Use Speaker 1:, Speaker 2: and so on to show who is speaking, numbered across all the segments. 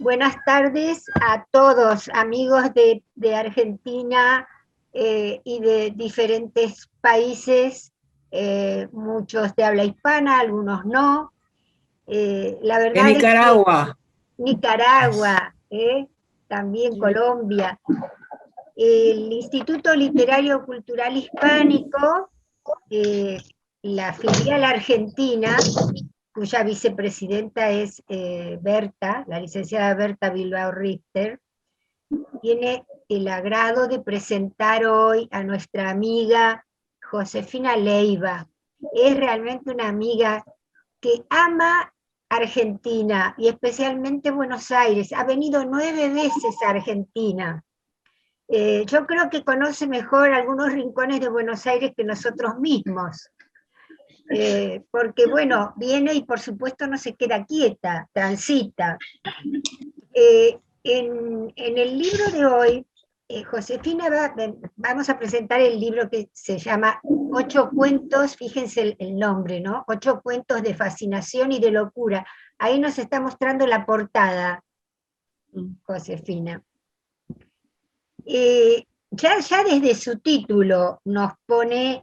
Speaker 1: Buenas tardes a todos, amigos de Argentina y de diferentes países, muchos de habla hispana, algunos no. La
Speaker 2: De
Speaker 1: verdad es que
Speaker 2: Nicaragua.
Speaker 1: Nicaragua, también Colombia, el Instituto Literario Cultural Hispánico, eh, la filial argentina, cuya vicepresidenta es Berta, la licenciada Berta Bilbao Richter, tiene el agrado de presentar hoy a nuestra amiga Josefina Leiva. Es realmente una amiga que ama Argentina y especialmente Buenos Aires. Ha venido 9 veces a Argentina. Yo creo que conoce mejor algunos rincones de Buenos Aires que nosotros mismos. Porque bueno, viene y por supuesto no se queda quieta, transita. En el libro de hoy, Josefina vamos a presentar el libro que se llama Ocho cuentos, fíjense el nombre, ¿no? Ocho cuentos de fascinación y de locura. Ahí nos está mostrando la portada, Josefina. Ya desde su título nos pone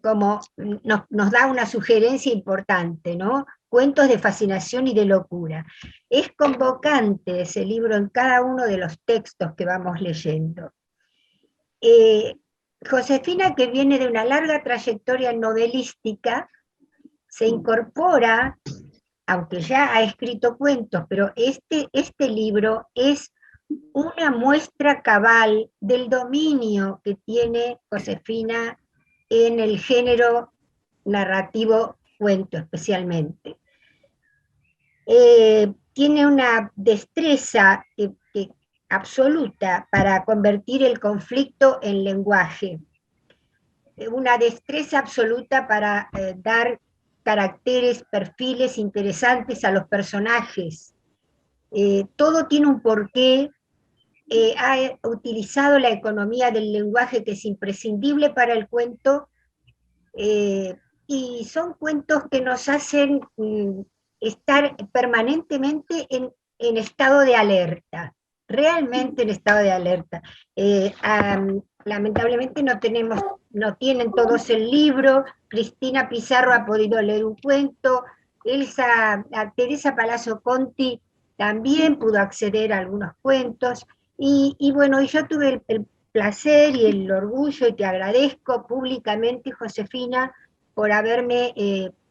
Speaker 1: como nos da una sugerencia importante, ¿no? Cuentos de fascinación y de locura. Es convocante ese libro en cada uno de los textos que vamos leyendo. Josefina, que viene de una larga trayectoria novelística, se incorpora, aunque ya ha escrito cuentos, pero este libro es una muestra cabal del dominio que tiene Josefina en el género narrativo cuento especialmente. Tiene una destreza absoluta para convertir el conflicto en lenguaje, una destreza absoluta para dar caracteres, perfiles interesantes a los personajes. Todo tiene un porqué. Ha utilizado la economía del lenguaje que es imprescindible para el cuento, y son cuentos que nos hacen estar permanentemente en estado de alerta, realmente en estado de alerta. Lamentablemente no tienen todos el libro. Cristina Pizarro ha podido leer un cuento, Teresa Palazzo Conti también pudo acceder a algunos cuentos, y bueno, y yo tuve el placer y el orgullo, y te agradezco públicamente, Josefina, por haberme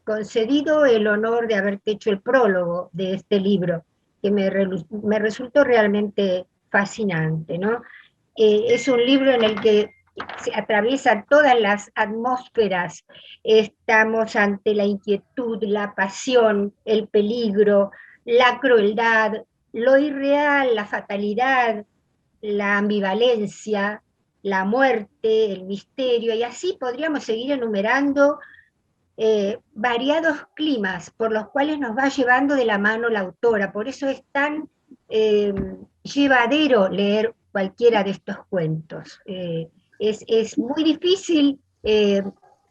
Speaker 1: concedido el honor de haberte hecho el prólogo de este libro, que me resultó realmente fascinante, ¿no? Es un libro en el que se atraviesa todas las atmósferas. Estamos ante la inquietud, la pasión, el peligro, la crueldad, lo irreal, la fatalidad, la ambivalencia, la muerte, el misterio, y así podríamos seguir enumerando variados climas por los cuales nos va llevando de la mano la autora. Por eso es tan eh, llevadero leer cualquiera de estos cuentos. Es muy difícil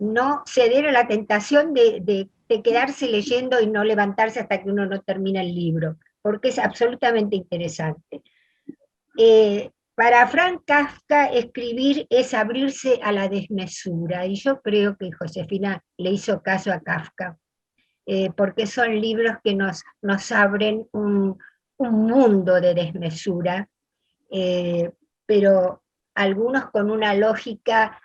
Speaker 1: no ceder a la tentación de quedarse leyendo y no levantarse hasta que uno no termina el libro, porque es absolutamente interesante. Para Frank Kafka, escribir es abrirse a la desmesura, y yo creo que Josefina le hizo caso a Kafka, porque son libros que nos abren un mundo de desmesura, eh, pero algunos con una lógica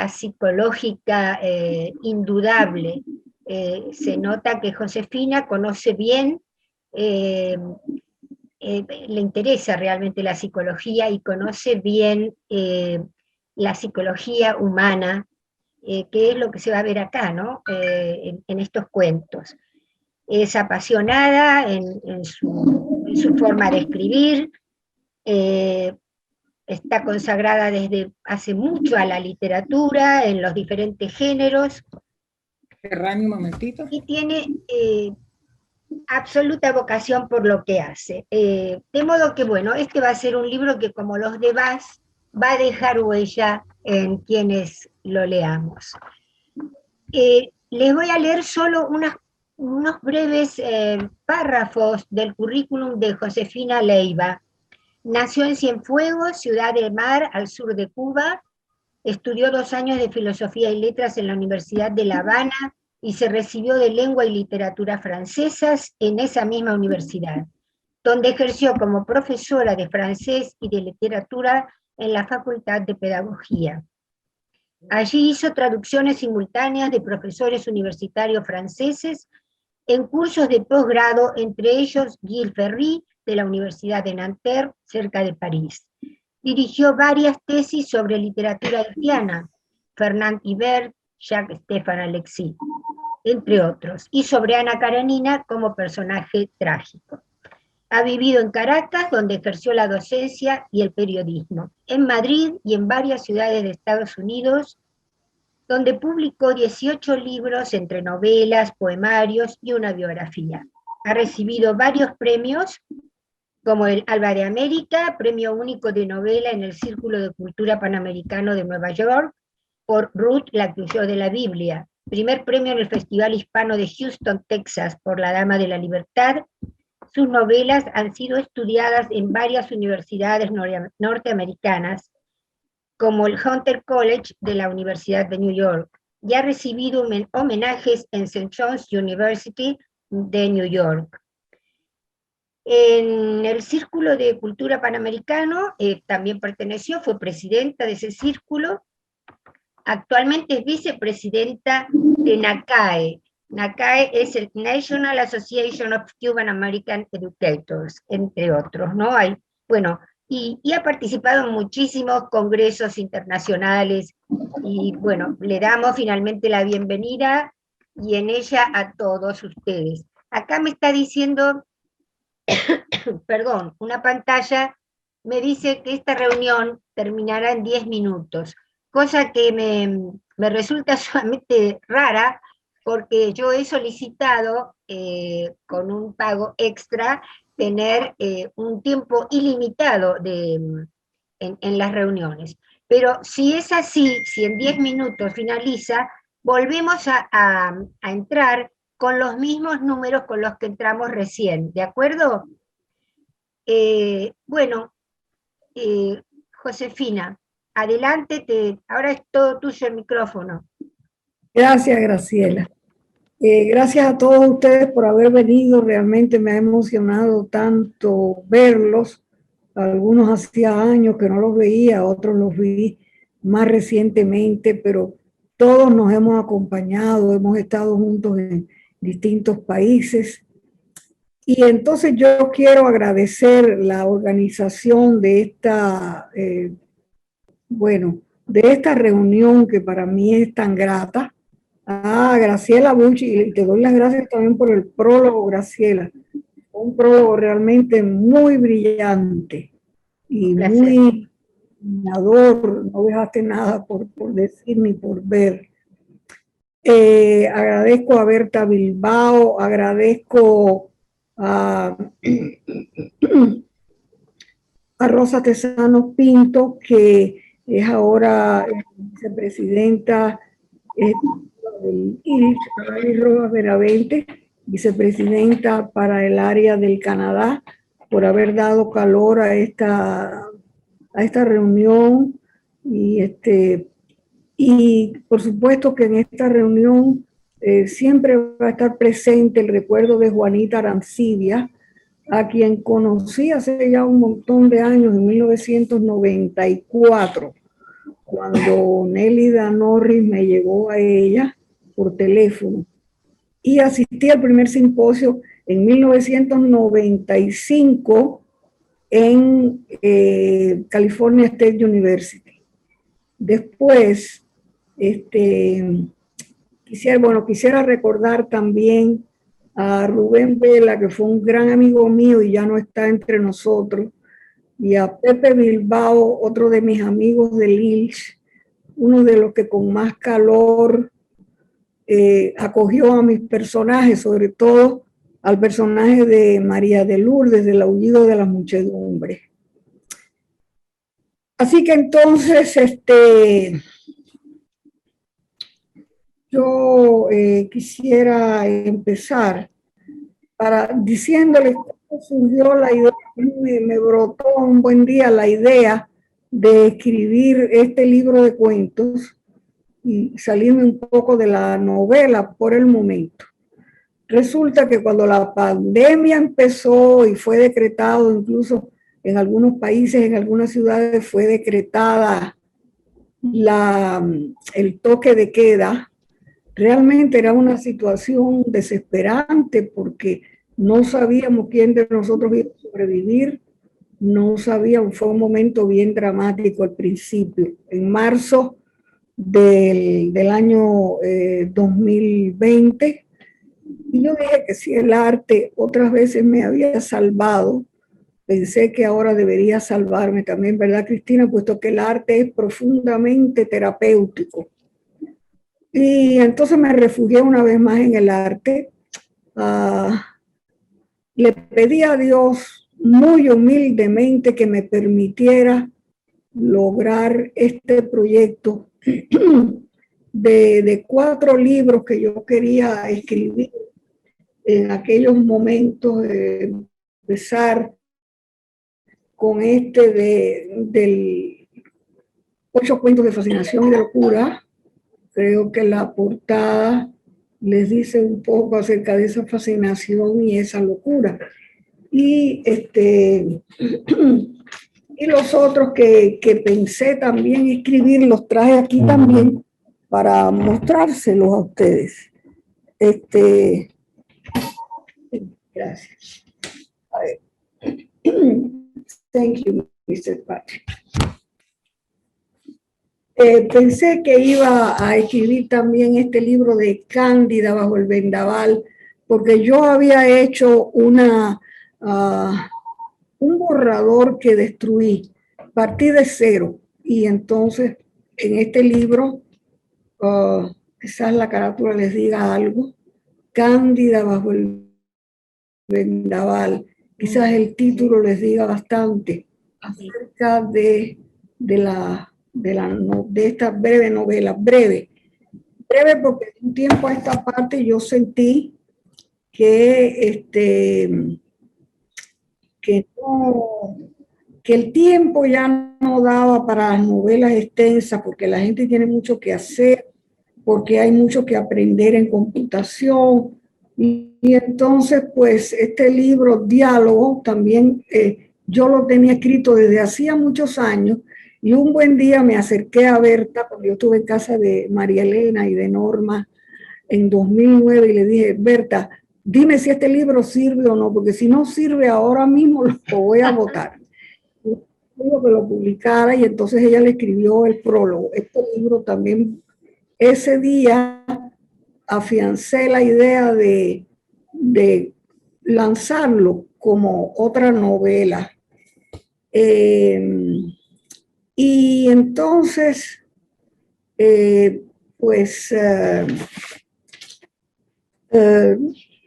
Speaker 1: psicológica indudable. Se nota que Josefina conoce bien, eh, le interesa realmente la psicología y conoce bien la psicología humana, que es lo que se va a ver acá, ¿no? En estos cuentos. Es apasionada en su forma de escribir, eh, está consagrada desde hace mucho a la literatura, en los diferentes géneros,
Speaker 2: Ferrani, un momentito.
Speaker 1: y tiene absoluta vocación por lo que hace. De modo que, bueno, este va a ser un libro que, como los demás, va a dejar huella en quienes lo leamos. Les voy a leer solo unos breves párrafos del currículum de Josefina Leiva. Nació en Cienfuegos, Ciudad del Mar, al sur de Cuba. Estudió 2 años de Filosofía y Letras en la Universidad de La Habana y se recibió de Lengua y Literatura francesas en esa misma universidad, donde ejerció como profesora de francés y de literatura en la Facultad de Pedagogía. Allí hizo traducciones simultáneas de profesores universitarios franceses en cursos de posgrado, entre ellos Gilles Ferry, de la Universidad de Nanterre, cerca de París. Dirigió varias tesis sobre literatura haitiana, Fernand Hibert, Jacques-Stéphane Alexis, entre otros, y sobre Ana Karenina como personaje trágico. Ha vivido en Caracas, donde ejerció la docencia y el periodismo, en Madrid y en varias ciudades de Estados Unidos, donde publicó 18 libros entre novelas, poemarios y una biografía. Ha recibido varios premios, como el Alba de América, premio único de novela en el Círculo de Cultura Panamericano de Nueva York, por Ruth, la que huyó de la Biblia, primer premio en el Festival Hispano de Houston, Texas, por La Dama de la Libertad. Sus novelas han sido estudiadas en varias universidades norteamericanas, como el Hunter College de la Universidad de New York, y ha recibido homenajes en St. John's University de New York. En el Círculo de Cultura Panamericano también perteneció, fue presidenta de ese círculo. Actualmente es vicepresidenta de NACAE. NACAE es el National Association of Cuban American Educators, entre otros, ¿no? Bueno, y ha participado en muchísimos congresos internacionales, y bueno, le damos finalmente la bienvenida, y en ella a todos ustedes. Acá me está diciendo, perdón, una pantalla me dice que esta reunión terminará en 10 minutos, cosa que me resulta sumamente rara, porque yo he solicitado con un pago extra tener un tiempo ilimitado en las reuniones. Pero si es así, si en 10 minutos finaliza, volvemos a entrar con los mismos números con los que entramos recién, ¿de acuerdo? Bueno, Josefina, adelante, ahora es todo tuyo el micrófono.
Speaker 3: Gracias, Graciela. Gracias a todos ustedes por haber venido. Realmente me ha emocionado tanto verlos. Algunos hacía años que no los veía, otros los vi más recientemente, pero todos nos hemos acompañado, hemos estado juntos en distintos países. Y entonces yo quiero agradecer la organización de esta, de esta reunión que para mí es tan grata. Graciela Bucci, y te doy las gracias también por el prólogo, Graciela. Un prólogo realmente muy brillante y muy inspirador. No dejaste nada por decir ni por ver. Agradezco a Berta Bilbao, agradezco a Rosa Tesano Pinto, que es ahora vicepresidenta del IRIS, Rojas Benavente, vicepresidenta para el área del Canadá, por haber dado calor a esta reunión. Y por supuesto que en esta reunión siempre va a estar presente el recuerdo de Juanita Arancibia, a quien conocí hace ya un montón de años, en 1994, cuando Nélida Norris me llegó a ella por teléfono. Y asistí al primer simposio en 1995 en California State University. Después, quisiera recordar también a Rubén Vela, que fue un gran amigo mío y ya no está entre nosotros, y a Pepe Bilbao, otro de mis amigos de Lilch, uno de los que con más calor acogió a mis personajes, sobre todo al personaje de María de Lourdes, del Aullido de la Muchedumbre. Así que entonces, yo quisiera empezar diciéndoles cómo surgió la idea. Me brotó un buen día la idea de escribir este libro de cuentos y salirme un poco de la novela por el momento. Resulta que cuando la pandemia empezó y fue decretado, incluso en algunos países, en algunas ciudades, fue decretada el toque de queda, realmente era una situación desesperante porque no sabíamos quién de nosotros iba a sobrevivir, no sabíamos, fue un momento bien dramático al principio. En marzo del año 2020, y yo dije que si el arte otras veces me había salvado, pensé que ahora debería salvarme también, ¿verdad, Cristina? Puesto que el arte es profundamente terapéutico. Y entonces me refugié una vez más en el arte. Le pedí a Dios muy humildemente que me permitiera lograr este proyecto de 4 libros que yo quería escribir en aquellos momentos, empezar con del 8 cuentos de fascinación y de locura. Creo que la portada les dice un poco acerca de esa fascinación y esa locura. Y, y los otros que pensé también escribir, los traje aquí también para mostrárselos a ustedes. Gracias. A ver. Thank you, Mr. Patrick. Pensé que iba a escribir también este libro de Cándida bajo el vendaval, porque yo había hecho un borrador que destruí, partí de cero, y entonces en este libro, quizás la carátula les diga algo, Cándida bajo el vendaval, quizás el título les diga bastante acerca de esta breve novela, breve porque de un tiempo a esta parte yo sentí que el tiempo ya no daba para las novelas extensas, porque la gente tiene mucho que hacer, porque hay mucho que aprender en computación, y entonces pues este libro, Diálogo, también yo lo tenía escrito desde hacía muchos años, y un buen día me acerqué a Berta, cuando yo estuve en casa de María Elena y de Norma en 2009, y le dije, Berta, dime si este libro sirve o no, porque si no sirve ahora mismo lo voy a votar. Digo que lo publicara, y entonces ella le escribió el prólogo. Este libro también, ese día afiancé la idea de lanzarlo como otra novela. Y entonces,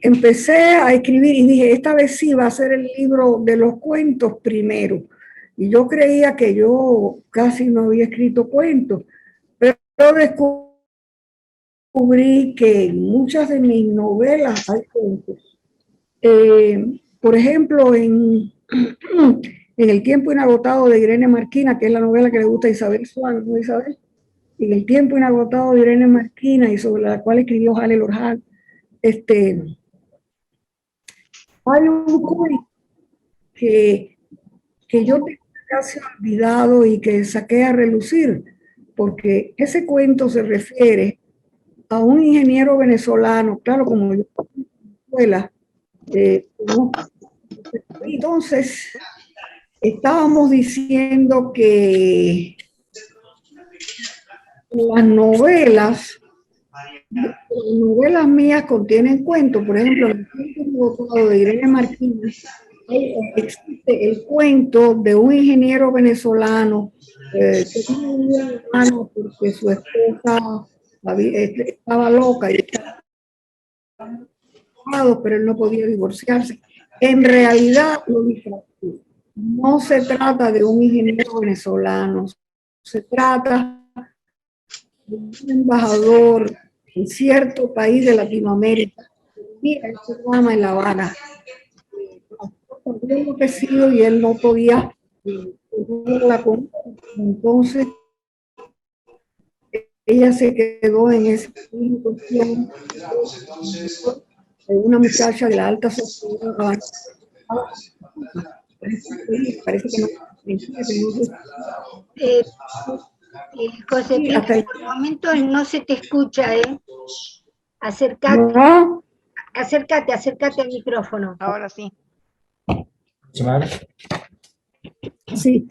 Speaker 3: empecé a escribir y dije, esta vez sí va a ser el libro de los cuentos primero. Y yo creía que yo casi no había escrito cuentos, pero descubrí que en muchas de mis novelas hay cuentos. Por ejemplo, en El tiempo inagotado de Irene Marquina, que es la novela que le gusta a Isabel Swan, ¿no, Isabel? En El tiempo inagotado de Irene Marquina, y sobre la cual escribió Hale Lorjal, hay un cuento que yo tenía casi olvidado y que saqué a relucir, porque ese cuento se refiere a un ingeniero venezolano, claro, como yo en la escuela. Entonces, estábamos diciendo que las novelas mías contienen cuentos. Por ejemplo, en El tiempo inagotado de Irene Martínez existe el cuento de un ingeniero venezolano que tiene un hermano porque su esposa estaba loca y estaba, pero él no podía divorciarse. En realidad, no se trata de un ingeniero venezolano, se trata de un embajador en cierto país de Latinoamérica, mira el programa en La Habana. Había enloquecido y él no podía la compra. Entonces ella se quedó en ese cuestión de una muchacha de la alta sociedad. Parece que no.
Speaker 1: Josefina,
Speaker 3: hasta el-
Speaker 1: por momentos no se te escucha, ¿eh? Acércate,
Speaker 3: No,
Speaker 1: acércate al micrófono.
Speaker 4: Ahora sí.
Speaker 3: sí.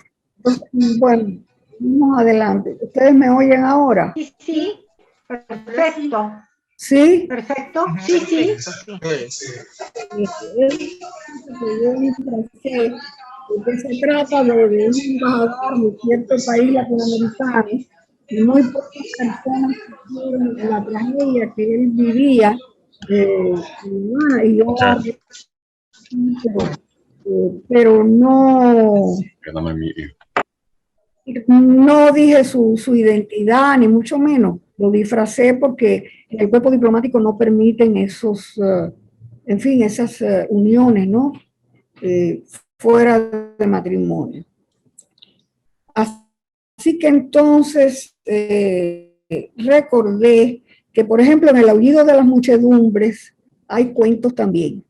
Speaker 3: Bueno, vamos adelante. ¿Ustedes me oyen ahora?
Speaker 1: Sí, sí, perfecto,
Speaker 3: ¿Sí?
Speaker 1: perfecto, sí, sí.
Speaker 3: Porque se trata de un embajador de cierto país latinoamericano y muy pocas personas vieron la tragedia que él vivía. Y yo pero no dije su identidad, ni mucho menos. Lo disfracé porque en el cuerpo diplomático no permiten esos, en fin, esas uniones, ¿no? Fuera de matrimonio. Así que entonces recordé que, por ejemplo, en El aullido de las muchedumbres hay cuentos también.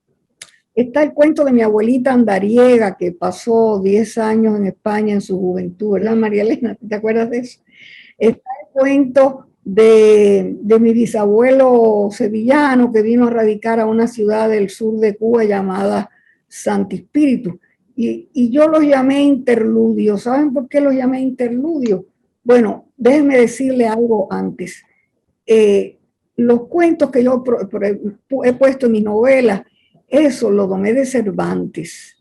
Speaker 3: Está el cuento de mi abuelita andariega, que pasó 10 años en España en su juventud, ¿verdad, María Elena? ¿Te acuerdas de eso? Está el cuento de mi bisabuelo sevillano, que vino a radicar a una ciudad del sur de Cuba llamada Santi Espíritu. Y yo los llamé interludios. ¿Saben por qué los llamé interludios? Bueno, déjenme decirle algo antes. Los cuentos que yo he puesto en mis novelas, eso lo tomé de Cervantes,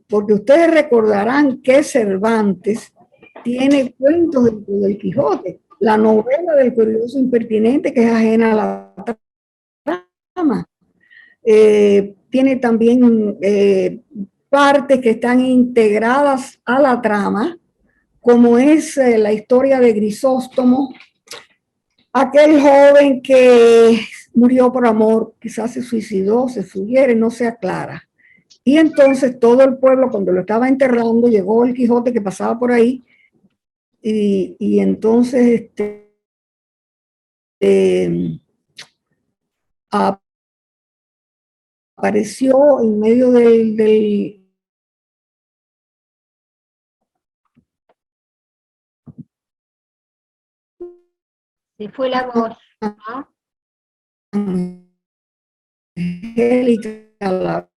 Speaker 3: porque ustedes recordarán que Cervantes tiene cuentos del Quijote, la novela del curioso impertinente, que es ajena a la trama. Tiene también partes que están integradas a la trama, como es la historia de Grisóstomo, aquel joven que murió por amor, quizás se suicidó, se sugiere, no se aclara. Y entonces todo el pueblo, cuando lo estaba enterrando, llegó el Quijote que pasaba por ahí, y entonces apareció en medio del
Speaker 1: Se fue la voz, ¿no?
Speaker 3: Angélica,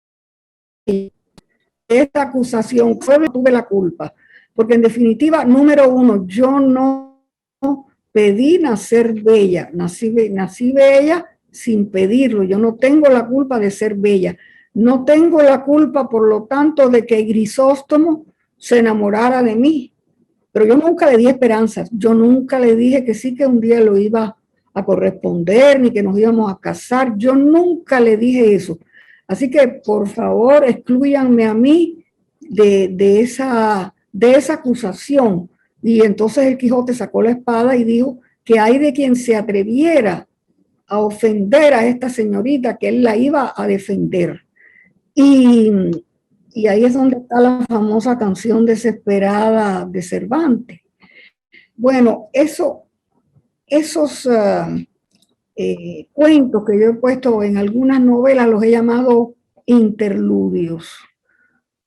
Speaker 3: esta acusación, solo tuve la culpa, porque en definitiva, número uno, yo no pedí nacer bella, nací bella sin pedirlo, yo no tengo la culpa de ser bella, no tengo la culpa, por lo tanto, de que Grisóstomo se enamorara de mí, pero yo nunca le di esperanzas, yo nunca le dije que sí, que un día lo iba a corresponder, ni que nos íbamos a casar, yo nunca le dije eso. Así que, por favor, exclúyanme a mí de esa acusación. Y entonces el Quijote sacó la espada y dijo que hay de quien se atreviera a ofender a esta señorita, que él la iba a defender. Y ahí es donde está la famosa canción desesperada de Cervantes. Bueno, esos cuentos que yo he puesto en algunas novelas los he llamado interludios,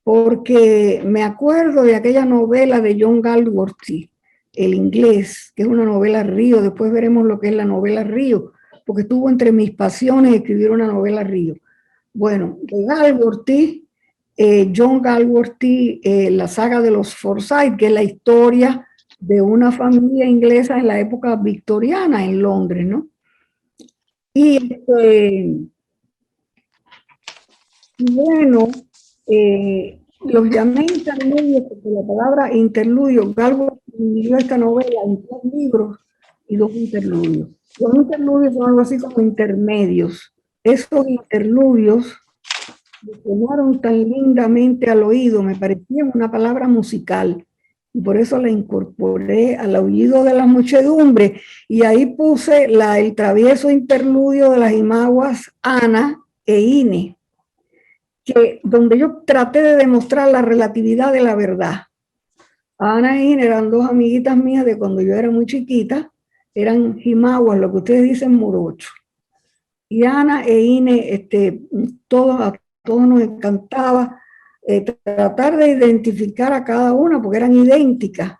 Speaker 3: porque me acuerdo de aquella novela de John Galsworthy, El inglés, que es una novela Río. Después veremos lo que es la novela Río, porque estuvo entre mis pasiones escribir una novela Río. Bueno, de Galsworthy, John Galsworthy, la saga de los Forsyth, que es la historia de una familia inglesa en la época victoriana en Londres, ¿no? Y bueno, los llamé interludios porque la palabra interludio, Galgo dividió esta novela en 3 libros y 2 interludios. Los interludios son algo así como intermedios. Esos interludios me sonaron tan lindamente al oído, me parecían una palabra musical. y por eso la incorporé al Aullido de la Muchedumbre, y ahí puse el travieso interludio de las imaguas Ana e Ine, donde yo traté de demostrar la relatividad de la verdad. Ana e Ine eran dos amiguitas mías de cuando yo era muy chiquita, eran jimaguas, lo que ustedes dicen morocho. Y Ana e Ine, a todos nos encantaba tratar de identificar a cada una porque eran idénticas.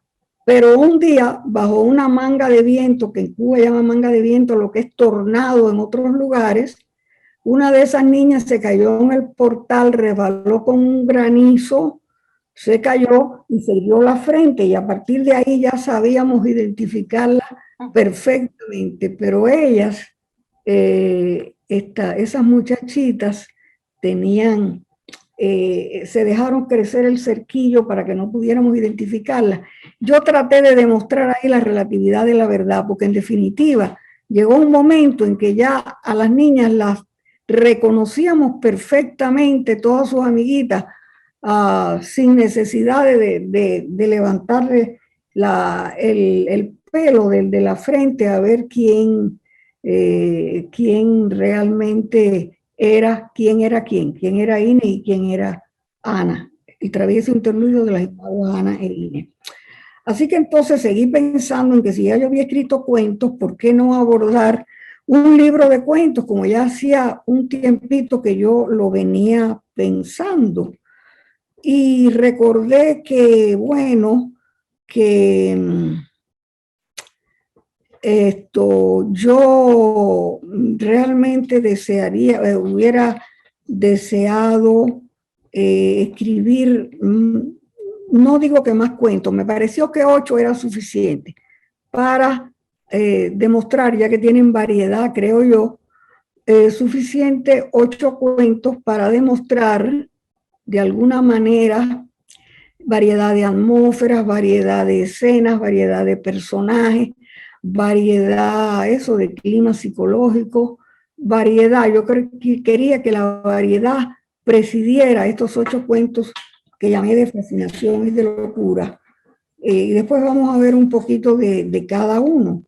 Speaker 3: Pero un día, bajo una manga de viento, que en Cuba llama manga de viento, lo que es tornado en otros lugares, una de esas niñas se cayó en el portal, resbaló con un granizo, se cayó y se dio la frente, y a partir de ahí ya sabíamos identificarla perfectamente. Pero ellas, esas muchachitas tenían, se dejaron crecer el cerquillo para que no pudiéramos identificarla. Yo traté de demostrar ahí la relatividad de la verdad, porque en definitiva llegó un momento en que ya a las niñas las reconocíamos perfectamente, todas sus amiguitas, sin necesidad de levantarle el pelo de la frente a ver quién realmente quién era Ine y quién era Ana. El travieso interludio de las imaguas Ana e Ine. Así que entonces seguí pensando en que si ya yo había escrito cuentos, ¿por qué no abordar un libro de cuentos? Como ya hacía un tiempito que yo lo venía pensando. Y recordé que, bueno, que yo realmente hubiera deseado escribir, no digo que más cuentos, me pareció que 8 era suficiente para demostrar, ya que tienen variedad, creo yo, suficiente 8 cuentos para demostrar de alguna manera variedad de atmósferas, variedad de escenas, variedad de personajes, variedad, eso de clima psicológico, variedad. Yo quería que la variedad presidiera estos 8 cuentos que llamé de fascinación y de locura. Y después vamos a ver un poquito de cada uno.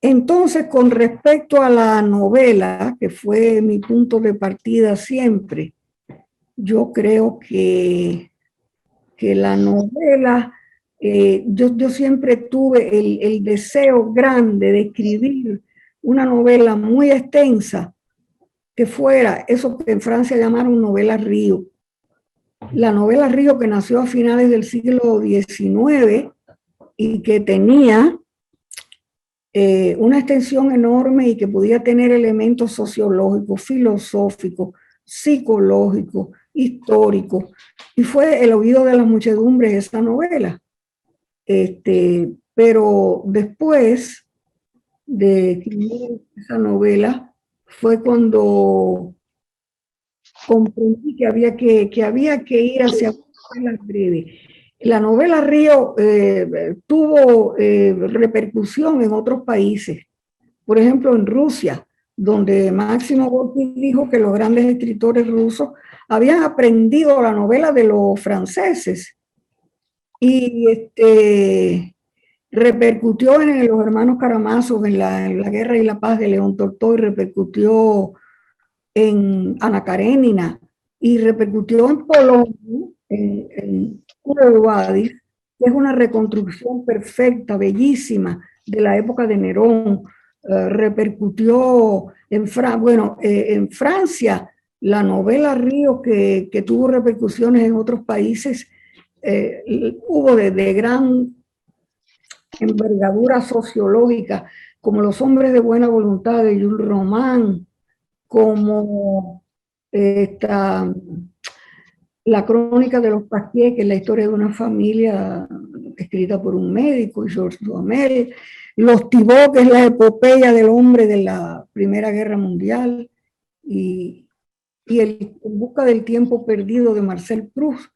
Speaker 3: Entonces, con respecto a la novela, que fue mi punto de partida siempre, yo creo que la novela, yo siempre tuve el deseo grande de escribir una novela muy extensa, que fuera eso que en Francia llamaron novela río. La novela río, que nació a finales del siglo XIX y que tenía una extensión enorme y que podía tener elementos sociológicos, filosóficos, psicológicos, históricos. Y fue El oído de las muchedumbres esa novela. Pero después de escribir esa novela fue cuando comprendí que había que ir hacia novelas breves. La novela Río tuvo repercusión en otros países, por ejemplo en Rusia, donde Máximo Gorki dijo que los grandes escritores rusos habían aprendido la novela de los franceses, y repercutió en los hermanos Karamazov, en la Guerra y la Paz de León Tolstói, repercutió en Ana Karenina, y repercutió en Polonia, en Kurowadis, que es una reconstrucción perfecta, bellísima, de la época de Nerón. Repercutió en Francia, la novela Río, que tuvo repercusiones en otros países, hubo de gran envergadura sociológica, como Los hombres de buena voluntad de Jules Roman, como La crónica de los Pasquier, que es la historia de una familia escrita por un médico, Georges Duhamel. Los Thibaut, que es la epopeya del hombre de la Primera Guerra Mundial, y En busca del tiempo perdido de Marcel Proust,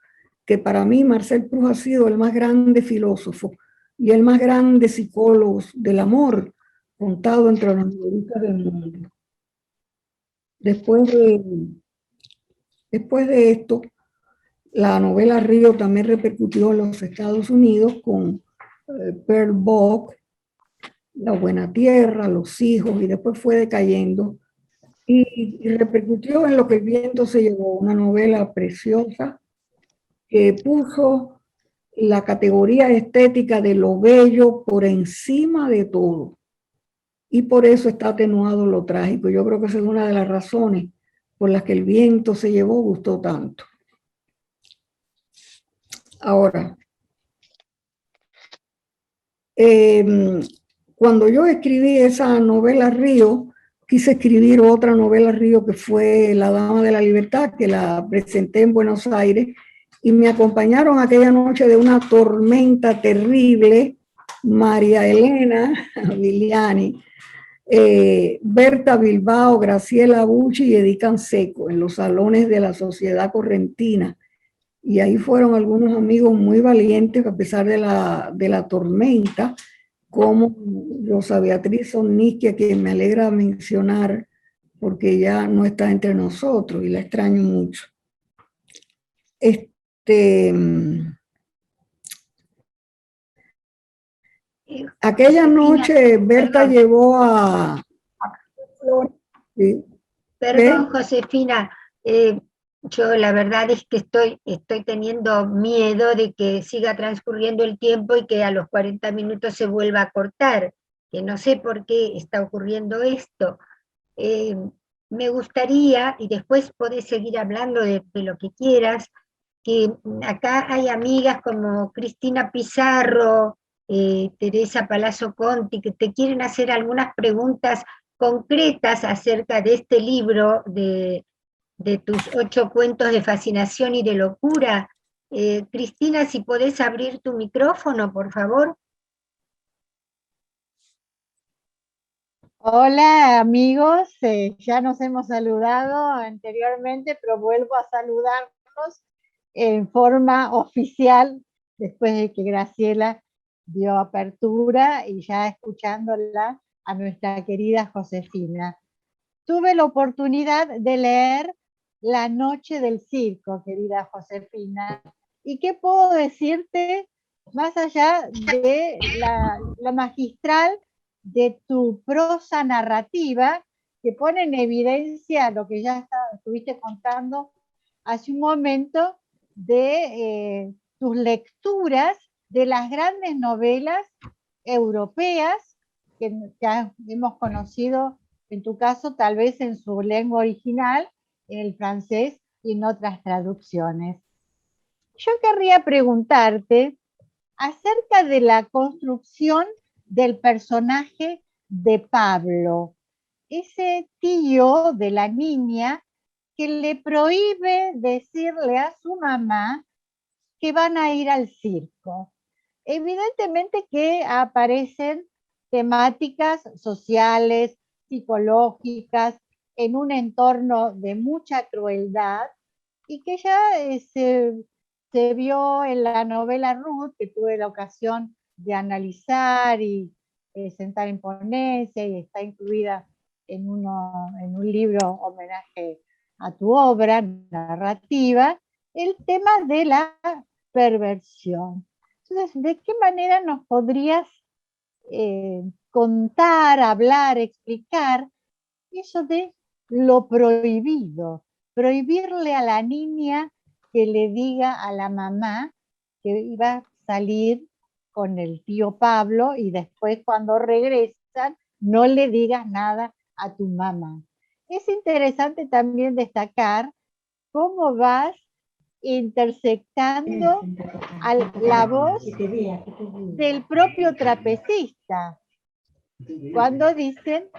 Speaker 3: que para mí Marcel Proust ha sido el más grande filósofo y el más grande psicólogo del amor contado entre los novelistas del mundo. Después de esto, La novela Río también repercutió en los Estados Unidos con Pearl Buck, La Buena Tierra, Los Hijos, y después fue decayendo. Y repercutió en Lo que el viento se llevó, una novela preciosa que puso la categoría estética de lo bello por encima de todo. Y por eso está atenuado lo trágico. Yo creo que esa es una de las razones por las que El viento se llevó gustó tanto. Ahora, cuando yo escribí esa novela Río, quise escribir otra novela Río que fue La Dama de la Libertad, que la presenté en Buenos Aires, y me acompañaron aquella noche de una tormenta terrible María Elena Viliani, Berta Bilbao, Graciela Bucci y Edith Canseco en los salones de la Sociedad Correntina. Y ahí fueron algunos amigos muy valientes a pesar de la tormenta, como Rosa Beatriz Sonnisqui, a quien me alegra mencionar porque ya no está entre nosotros y la extraño mucho. Aquella noche Berta llevó a...
Speaker 1: ¿Sí? Perdón, Josefina, yo la verdad es que estoy teniendo miedo de que siga transcurriendo el tiempo y que a los 40 minutos se vuelva a cortar, que no sé por qué está ocurriendo esto. Me gustaría, y después podés seguir hablando de lo que quieras, que acá hay amigas como Cristina Pizarro, Teresa Palazzo Conti, que te quieren hacer algunas preguntas concretas acerca de este libro, de tus 8 cuentos de fascinación y de locura. Cristina, si podés abrir tu micrófono, por favor.
Speaker 4: Hola amigos, ya nos hemos saludado anteriormente, pero vuelvo a saludarlos en forma oficial después de que Graciela dio apertura y ya escuchándola a nuestra querida Josefina. Tuve la oportunidad de leer La Noche del Circo, querida Josefina, y qué puedo decirte más allá de la magistral de tu prosa narrativa que pone en evidencia lo que ya estuviste contando hace un momento de tus lecturas de las grandes novelas europeas que ya hemos conocido, en tu caso tal vez en su lengua original, en el francés y en otras traducciones. Yo querría preguntarte acerca de la construcción del personaje de Pablo, ese tío de la niña que le prohíbe decirle a su mamá que van a ir al circo. Evidentemente que aparecen temáticas sociales, psicológicas, en un entorno de mucha crueldad y que ya se vio en la novela Ruth, que tuve la ocasión de analizar y presentar en ponencia y está incluida en un libro homenaje a tu obra narrativa, el tema de la perversión. Entonces, ¿de qué manera nos podrías contar, hablar, explicar eso de lo prohibido? Prohibirle a la niña que le diga a la mamá que iba a salir con el tío Pablo y después cuando regresan no le digas nada a tu mamá. Es interesante también destacar cómo vas intersectando la voz del propio trapecista, cuando dicen,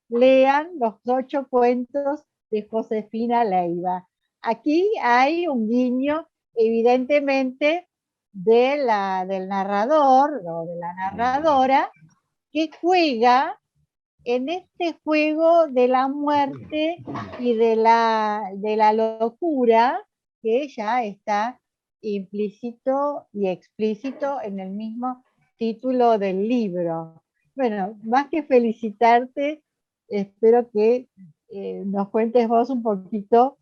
Speaker 4: lean los 8 cuentos de Josefina Leiva. Aquí hay un guiño, evidentemente, del narrador o de la narradora, que juega en este juego de la muerte y de la locura, que ya está implícito y explícito en el mismo título del libro. Bueno, más que felicitarte, espero que nos cuentes vos un poquito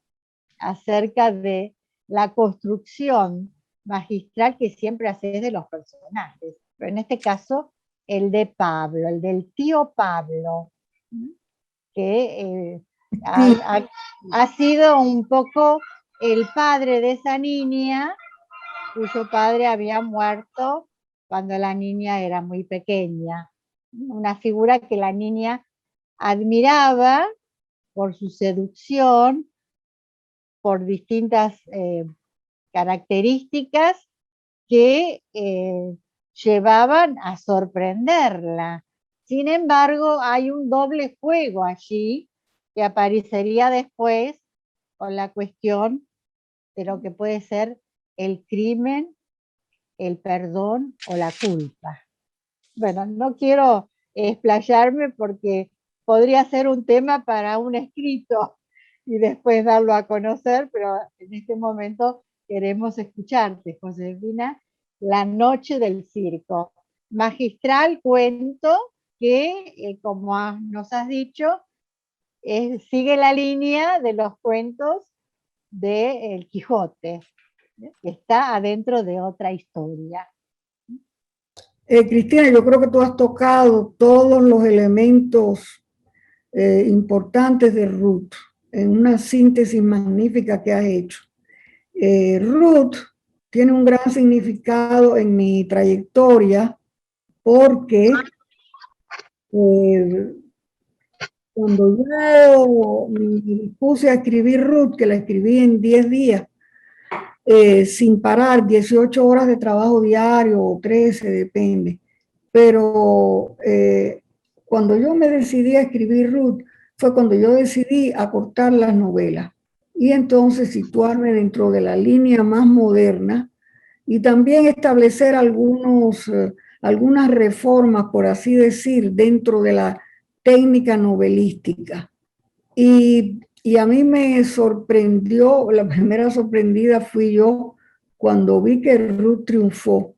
Speaker 4: acerca de la construcción magistral que siempre haces de los personajes, pero en este caso el de Pablo, el del tío Pablo, que ha sido un poco el padre de esa niña, cuyo padre había muerto cuando la niña era muy pequeña. Una figura que la niña admiraba por su seducción, por distintas características que llevaban a sorprenderla. Sin embargo, hay un doble juego allí que aparecería después con la cuestión de lo que puede ser el crimen, el perdón o la culpa. Bueno, no quiero explayarme porque podría ser un tema para un escrito y después darlo a conocer, pero en este momento queremos escucharte, Josefina. La noche del circo. Magistral cuento que, como nos has dicho, sigue la línea de los cuentos de El Quijote, que está adentro de otra historia.
Speaker 3: Cristina, yo creo que tú has tocado todos los elementos importantes de Ruth en una síntesis magnífica que has hecho. Ruth tiene un gran significado en mi trayectoria porque cuando yo me puse a escribir Ruth, que la escribí en 10 días, sin parar, 18 horas de trabajo diario o 13, depende. Pero cuando yo me decidí a escribir Ruth, fue cuando yo decidí acortar las novelas y entonces situarme dentro de la línea más moderna y también establecer algunas reformas, por así decir, dentro de la técnica novelística. Y a mí me sorprendió, la primera sorprendida fui yo cuando vi que Ruth triunfó,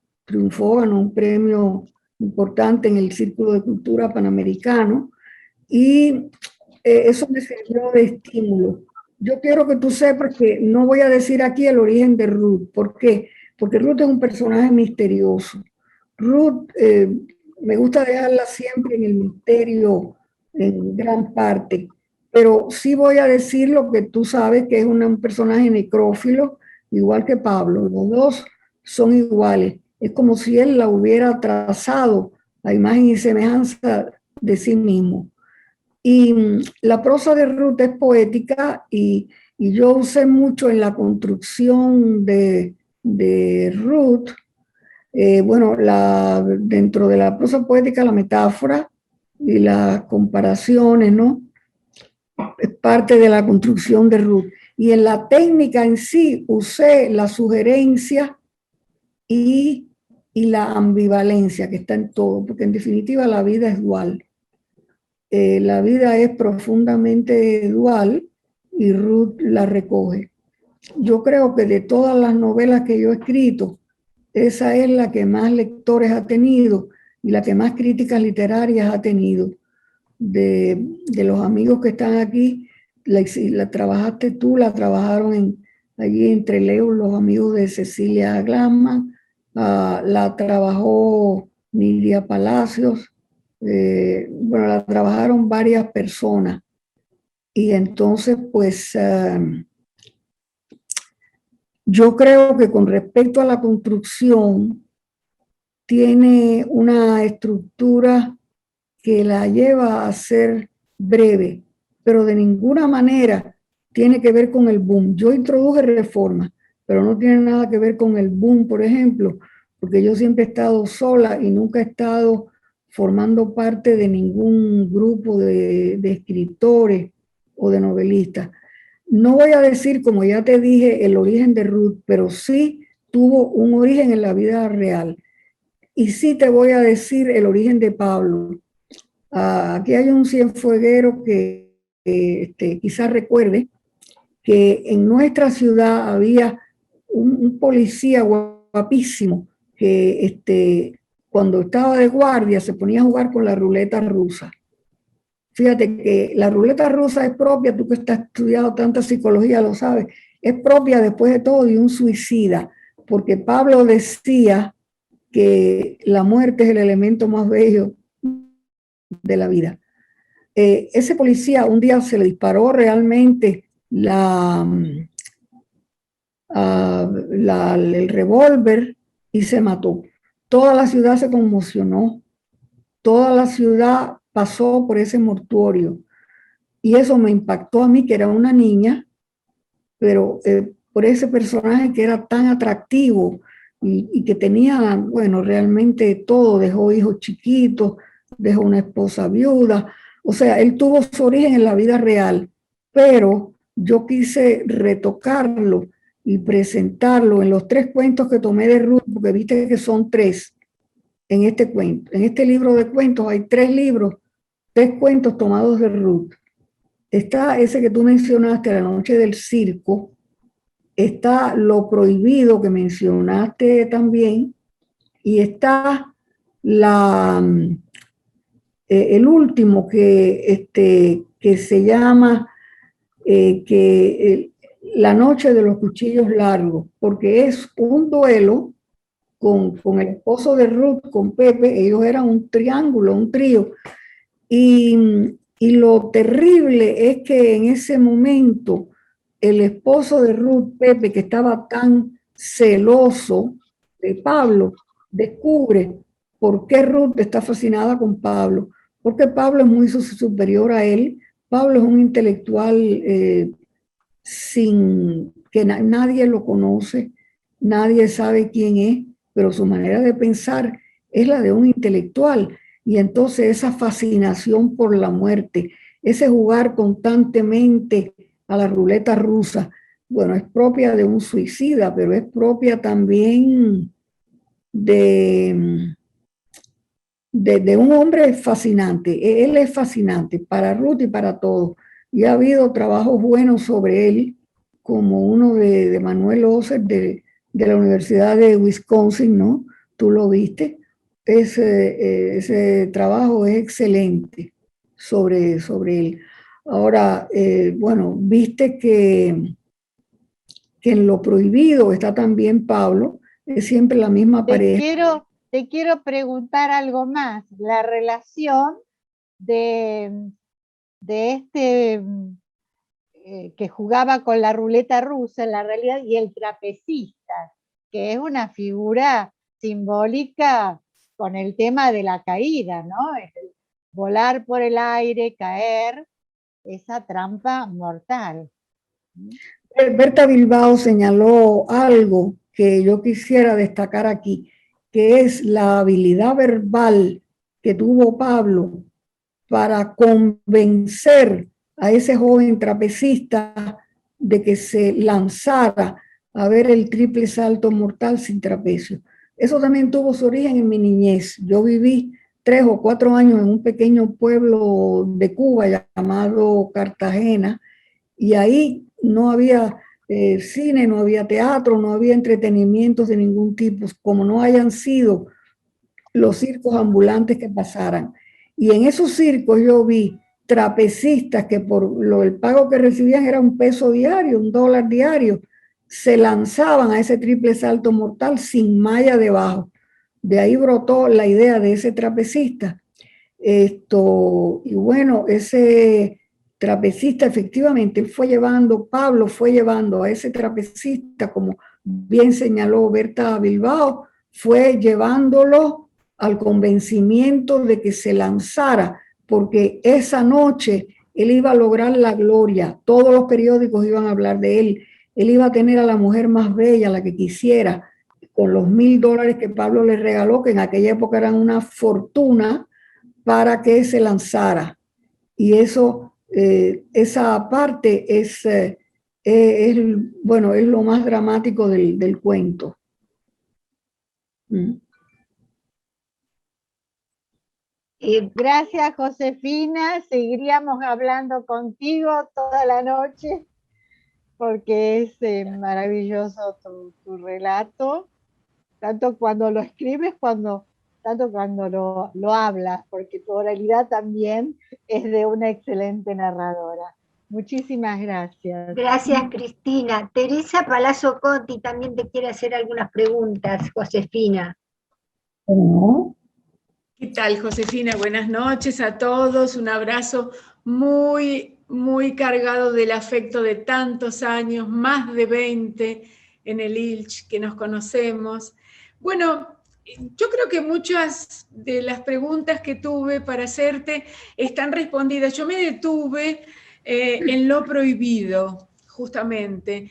Speaker 3: ganó un premio importante en el Círculo de Cultura Panamericano y eso me sirvió de estímulo. Yo quiero que tú sepas que no voy a decir aquí el origen de Ruth. ¿Por qué? Porque Ruth es un personaje misterioso. Ruth, me gusta dejarla siempre en el misterio en gran parte, pero sí voy a decir lo que tú sabes, que es un personaje necrófilo, igual que Pablo. Los dos son iguales. Es como si él la hubiera trazado a imagen y semejanza de sí mismo. Y la prosa de Ruth es poética y yo usé mucho en la construcción de Ruth, bueno, dentro de la prosa poética, la metáfora y las comparaciones, ¿no? Es parte de la construcción de Ruth. Y en la técnica en sí usé la sugerencia y la ambivalencia que está en todo, porque en definitiva la vida es dual. La vida es profundamente dual y Ruth la recoge. Yo creo que de todas las novelas que yo he escrito, esa es la que más lectores ha tenido y la que más críticas literarias ha tenido. De los amigos que están aquí, la trabajaste tú, la trabajaron allí entre Leo, los amigos de Cecilia Glassman, la trabajó Nidia Palacios, bueno, la trabajaron varias personas. Y entonces, pues, yo creo que con respecto a la construcción, tiene una estructura que la lleva a ser breve, pero de ninguna manera tiene que ver con el boom. Yo introduje reformas, pero no tiene nada que ver con el boom, por ejemplo, porque yo siempre he estado sola y nunca he estado formando parte de ningún grupo de escritores o de novelistas. No voy a decir, como ya te dije, el origen de Ruth, pero sí tuvo un origen en la vida real. Y sí te voy a decir el origen de Pablo. Aquí hay un cienfueguero que quizás recuerde que en nuestra ciudad había un policía guapísimo que cuando estaba de guardia se ponía a jugar con la ruleta rusa. Fíjate que la ruleta rusa es propia, tú que estás estudiando tanta psicología lo sabes, es propia después de todo de un suicida, porque Pablo decía que la muerte es el elemento más bello de la vida. Ese policía un día se le disparó realmente el revólver y se mató. Toda la ciudad se conmocionó, toda la ciudad pasó por ese mortuorio y eso me impactó a mí, que era una niña, pero por ese personaje que era tan atractivo y que tenía, bueno, realmente todo, dejó hijos chiquitos, dejó una esposa viuda, o sea, él tuvo su origen en la vida real, pero yo quise retocarlo y presentarlo en los 3 cuentos que tomé de Ruth, porque viste que son 3 en este cuento. En este libro de cuentos hay 3 libros, 3 cuentos tomados de Ruth. Está ese que tú mencionaste, La noche del circo, está Lo prohibido que mencionaste también, y está el último que se llama La noche de los cuchillos largos, porque es un duelo con el esposo de Ruth, con Pepe. Ellos eran un triángulo, un trío, y lo terrible es que en ese momento el esposo de Ruth, Pepe, que estaba tan celoso de Pablo, descubre por qué Ruth está fascinada con Pablo, porque Pablo es muy superior a él. Pablo es un intelectual sin que nadie lo conoce, nadie sabe quién es, pero su manera de pensar es la de un intelectual. Y entonces esa fascinación por la muerte, ese jugar constantemente a la ruleta rusa, bueno, es propia de un suicida, pero es propia también de, de un hombre fascinante. Él es fascinante para Ruth y para todos. Y ha habido trabajos buenos sobre él, como uno de Manuel Oser de la Universidad de Wisconsin, ¿no? Tú lo viste. Ese trabajo es excelente sobre él. Ahora, bueno, viste que en Lo prohibido está también Pablo, es siempre la misma pareja.
Speaker 4: Te quiero preguntar algo más. La relación de este que jugaba con la ruleta rusa en la realidad y el trapecista, que es una figura simbólica con el tema de la caída, ¿no? El volar por el aire, caer, esa trampa mortal.
Speaker 3: Berta Bilbao señaló algo que yo quisiera destacar aquí, que es la habilidad verbal que tuvo Pablo para convencer a ese joven trapecista de que se lanzara a ver el triple salto mortal sin trapecio. Eso también tuvo su origen en mi niñez. Yo viví 3 o 4 años en un pequeño pueblo de Cuba llamado Cartagena, y ahí no había cine, no había teatro, no había entretenimientos de ningún tipo, como no hayan sido los circos ambulantes que pasaran. Y en esos circos yo vi trapecistas que por el pago que recibían era $1 diario, $1 diario, se lanzaban a ese triple salto mortal sin malla debajo. De ahí brotó la idea de ese trapecista. Y bueno, ese trapecista efectivamente Pablo fue llevando a ese trapecista, como bien señaló Berta Bilbao, fue llevándolo al convencimiento de que se lanzara, porque esa noche él iba a lograr la gloria, todos los periódicos iban a hablar de él iba a tener a la mujer más bella, la que quisiera, con los $1,000 que Pablo le regaló, que en aquella época eran una fortuna, para que se lanzara. Y eso, esa parte bueno, es lo más dramático del cuento.
Speaker 4: Gracias, Josefina. Seguiríamos hablando contigo toda la noche porque es maravilloso tu relato, tanto cuando lo escribes, tanto cuando lo hablas, porque tu oralidad también es de una excelente narradora. Muchísimas gracias.
Speaker 1: Gracias, Cristina. Teresa Palazzo Conti también te quiere hacer algunas preguntas, Josefina.
Speaker 3: ¿No?
Speaker 2: ¿Qué tal, Josefina? Buenas noches a todos. Un abrazo muy, muy cargado del afecto de tantos años, más de 20 en el ILCH que nos conocemos. Bueno, yo creo que muchas de las preguntas que tuve para hacerte están respondidas. Yo me detuve en lo prohibido, justamente.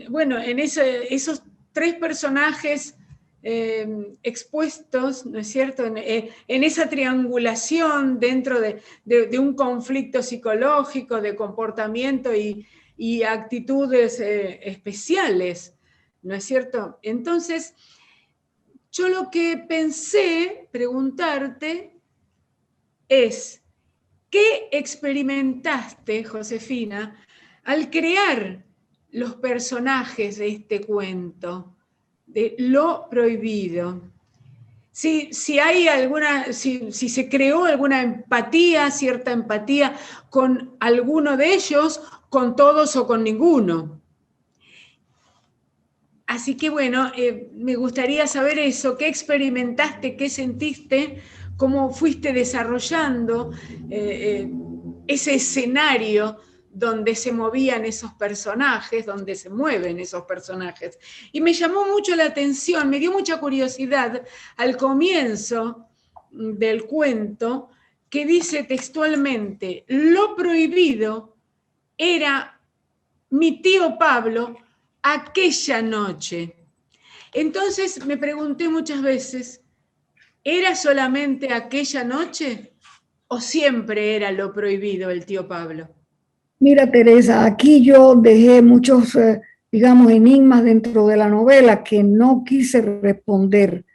Speaker 2: Bueno, en esos tres personajes expuestos, ¿no es cierto?, en esa triangulación dentro de un conflicto psicológico, de comportamiento y actitudes especiales, ¿no es cierto? Entonces, yo lo que pensé preguntarte es, ¿qué experimentaste, Josefina, al crear los personajes de este cuento, de lo prohibido? Si hay alguna, si se creó alguna empatía, cierta empatía con alguno de ellos, con todos o con ninguno. Así que bueno, me gustaría saber eso, qué experimentaste, qué sentiste, cómo fuiste desarrollando ese escenario donde se movían esos personajes, donde se mueven esos personajes. Y me llamó mucho la atención, me dio mucha curiosidad al comienzo del cuento, que dice textualmente, lo prohibido era mi tío Pablo aquella noche. Entonces me pregunté muchas veces, ¿era solamente aquella noche o siempre era lo prohibido el tío Pablo?
Speaker 3: Mira, Teresa, aquí yo dejé muchos, digamos, enigmas dentro de la novela que no quise responder,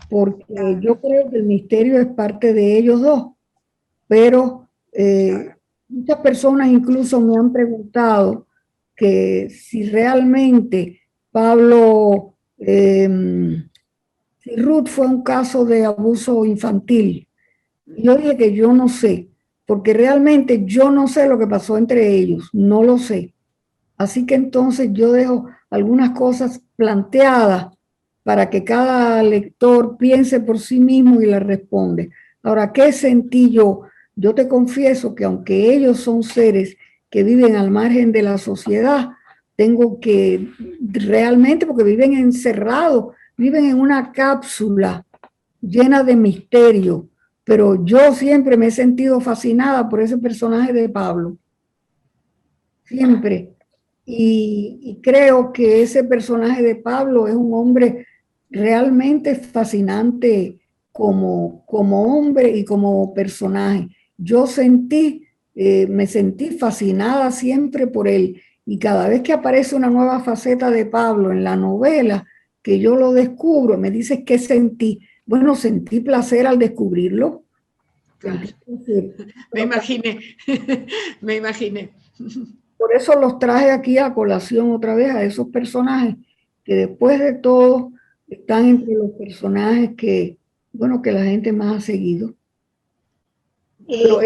Speaker 3: porque yo creo que el misterio es parte de ellos dos, pero muchas personas incluso me han preguntado que si realmente Pablo, si Ruth fue un caso de abuso infantil. Y yo dije que yo no sé, porque realmente yo no sé lo que pasó entre ellos, no lo sé. Así que entonces yo dejo algunas cosas planteadas para que cada lector piense por sí mismo y las responde. Ahora, ¿qué sentí yo? Yo te confieso que aunque ellos son seres que viven al margen de la sociedad, tengo que realmente, porque viven encerrados, viven en una cápsula llena de misterio, pero yo siempre me he sentido fascinada por ese personaje de Pablo, siempre. Y creo que ese personaje de Pablo es un hombre realmente fascinante como hombre y como personaje. Yo me sentí fascinada siempre por él. Y cada vez que aparece una nueva faceta de Pablo en la novela, que yo lo descubro, me dices qué sentí. Bueno, sentí placer al descubrirlo.
Speaker 2: Claro.
Speaker 3: Sentí placer.
Speaker 2: Me imaginé, me imaginé.
Speaker 3: Por eso los traje aquí a colación otra vez a esos personajes que después de todo están entre los personajes que, bueno, que la gente más ha seguido. Pero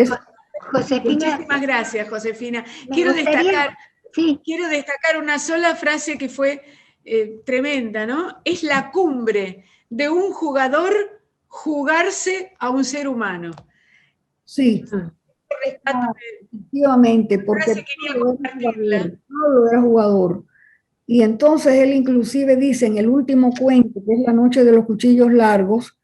Speaker 1: Josefina,
Speaker 2: muchísimas gracias, Josefina.
Speaker 1: me gustaría, sí.
Speaker 2: Quiero destacar una sola frase que fue tremenda, ¿no? Es la cumbre de un jugador jugarse a un ser humano.
Speaker 3: Sí, efectivamente, porque Pablo era jugador. Y entonces él inclusive dice en el último cuento, que es La noche de los cuchillos largos,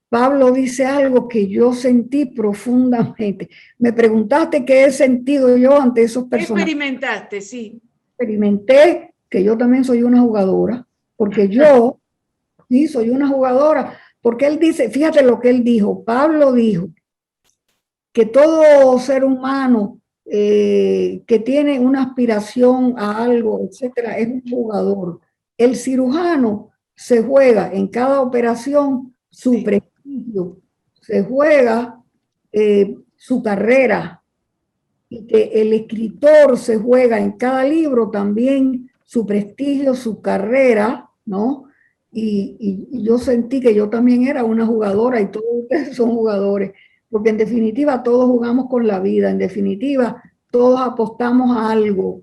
Speaker 3: Pablo dice algo que yo sentí profundamente. Me preguntaste qué he sentido yo ante esos personajes.
Speaker 2: Experimentaste, sí.
Speaker 3: Experimenté que yo también soy una jugadora, porque yo sí soy una jugadora, porque él dice, fíjate lo que él dijo, Pablo dijo que todo ser humano que tiene una aspiración a algo, etcétera, es un jugador. El cirujano se juega en cada operación su prestigio, se juega su carrera, y que el escritor se juega en cada libro también su prestigio, su carrera, ¿no? Y yo sentí que yo también era una jugadora y todos ustedes son jugadores, porque en definitiva todos jugamos con la vida, en definitiva todos apostamos a algo,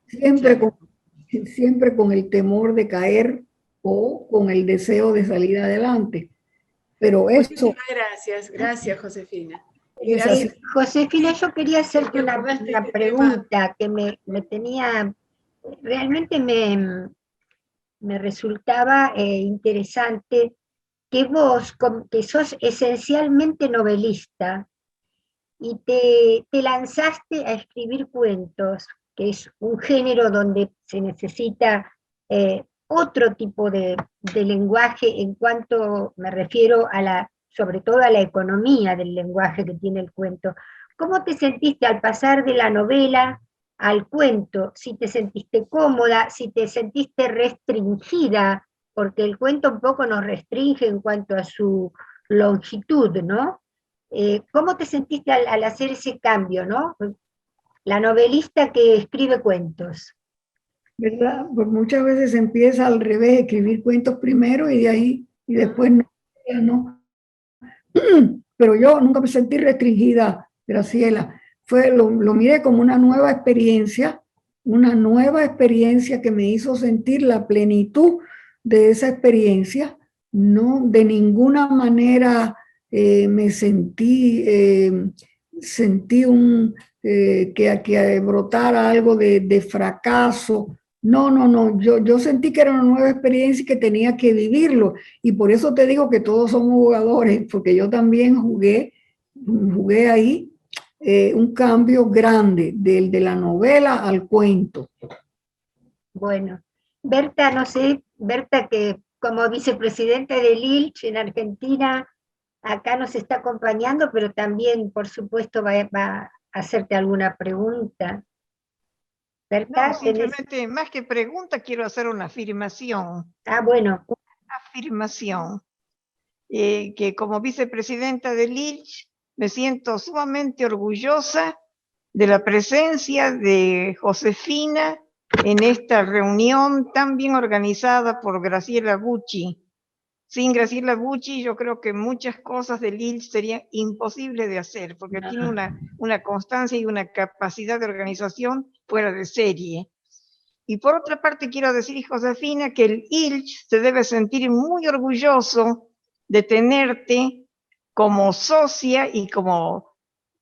Speaker 3: siempre
Speaker 2: Claro.
Speaker 3: siempre con el temor de caer o con el deseo de salir adelante. Pero eso
Speaker 2: Muchísimas gracias. Gracias, Josefina. Y
Speaker 3: es así.
Speaker 2: gracias.
Speaker 1: Josefina, yo quería hacerte
Speaker 2: que
Speaker 1: una
Speaker 2: abordaste este
Speaker 1: pregunta que me tenía, realmente me resultaba interesante, que vos, que sos esencialmente novelista, y te lanzaste a escribir cuentos, que es un género donde se necesita otro tipo de lenguaje en cuanto me refiero a sobre todo a la economía del lenguaje que tiene el cuento. ¿Cómo te sentiste al pasar de la novela al cuento? Si te sentiste cómoda, si te sentiste restringida, porque el cuento un poco nos restringe en cuanto a su longitud, ¿no? ¿Cómo te sentiste al hacer ese cambio, no? La novelista que escribe cuentos.
Speaker 3: ¿Verdad? Pues muchas veces empieza al revés, escribir cuentos primero y de ahí, y después no, ya no. Pero yo nunca me sentí restringida, Graciela. Lo miré como una nueva experiencia que me hizo sentir la plenitud de esa experiencia. No, de ninguna manera me sentí que brotara algo de fracaso. No, no, no, yo sentí que era una nueva experiencia y que tenía que vivirlo. Y por eso te digo que todos somos jugadores, porque yo también jugué ahí un cambio grande de la novela al cuento.
Speaker 1: Bueno, Berta, no sé, Berta que como vicepresidenta del ILCH en Argentina, acá nos está acompañando, pero también, por supuesto, va a hacerte alguna pregunta. Berta,
Speaker 5: No, simplemente, más que pregunta, quiero hacer una afirmación.
Speaker 1: Ah, bueno.
Speaker 5: Afirmación. Que como vicepresidenta del ILCH me siento sumamente orgullosa de la presencia de Josefina en esta reunión tan bien organizada por Graciela Bucci. Sin Graciela Bucci, yo creo que muchas cosas del ILCH serían imposibles de hacer, porque tiene una constancia y una capacidad de organización fuera de serie. Y por otra parte, quiero decir, Josefina, que el ILCH se debe sentir muy orgulloso de tenerte como socia y como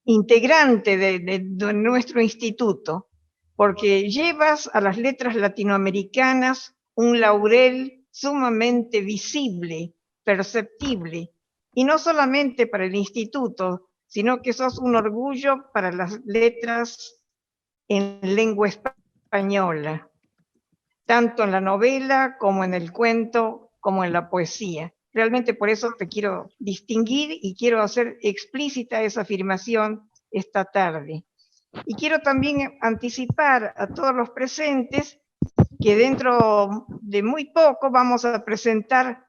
Speaker 5: integrante de nuestro instituto, porque llevas a las letras latinoamericanas un laurel sumamente visible, perceptible, y no solamente para el instituto, sino que sos un orgullo para las letras en lengua española, tanto en la novela como en el cuento, como en la poesía. Realmente por eso te quiero distinguir y quiero hacer explícita esa afirmación esta tarde. Y quiero también anticipar a todos los presentes que dentro de muy poco vamos a presentar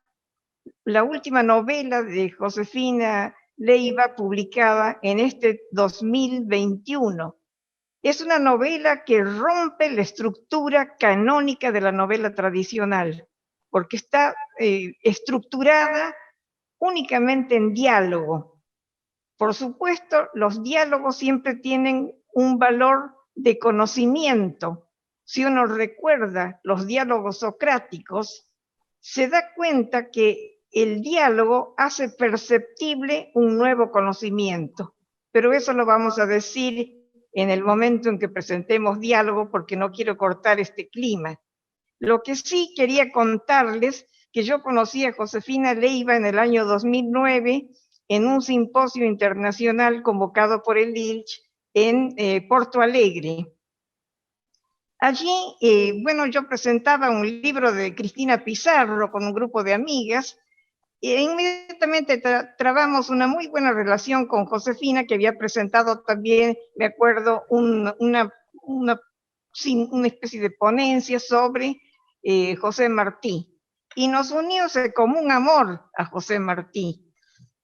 Speaker 5: la última novela de Josefina Leiva publicada en este 2021. Es una novela que rompe la estructura canónica de la novela tradicional, porque está estructurada únicamente en diálogo. Por supuesto, los diálogos siempre tienen un valor de conocimiento. Si uno recuerda los diálogos socráticos, se da cuenta que el diálogo hace perceptible un nuevo conocimiento. Pero eso lo vamos a decir en el momento en que presentemos diálogo, porque no quiero cortar este clima. Lo que sí quería contarles, que yo conocí a Josefina Leiva en el año 2009 en un simposio internacional convocado por el ILCH en Porto Alegre. Allí, bueno, yo presentaba un libro de Cristina Pizarro con un grupo de amigas, e inmediatamente trabamos una muy buena relación con Josefina, que había presentado también, me acuerdo, una especie de ponencia sobre José Martí. Y nos unió ese común amor a José Martí.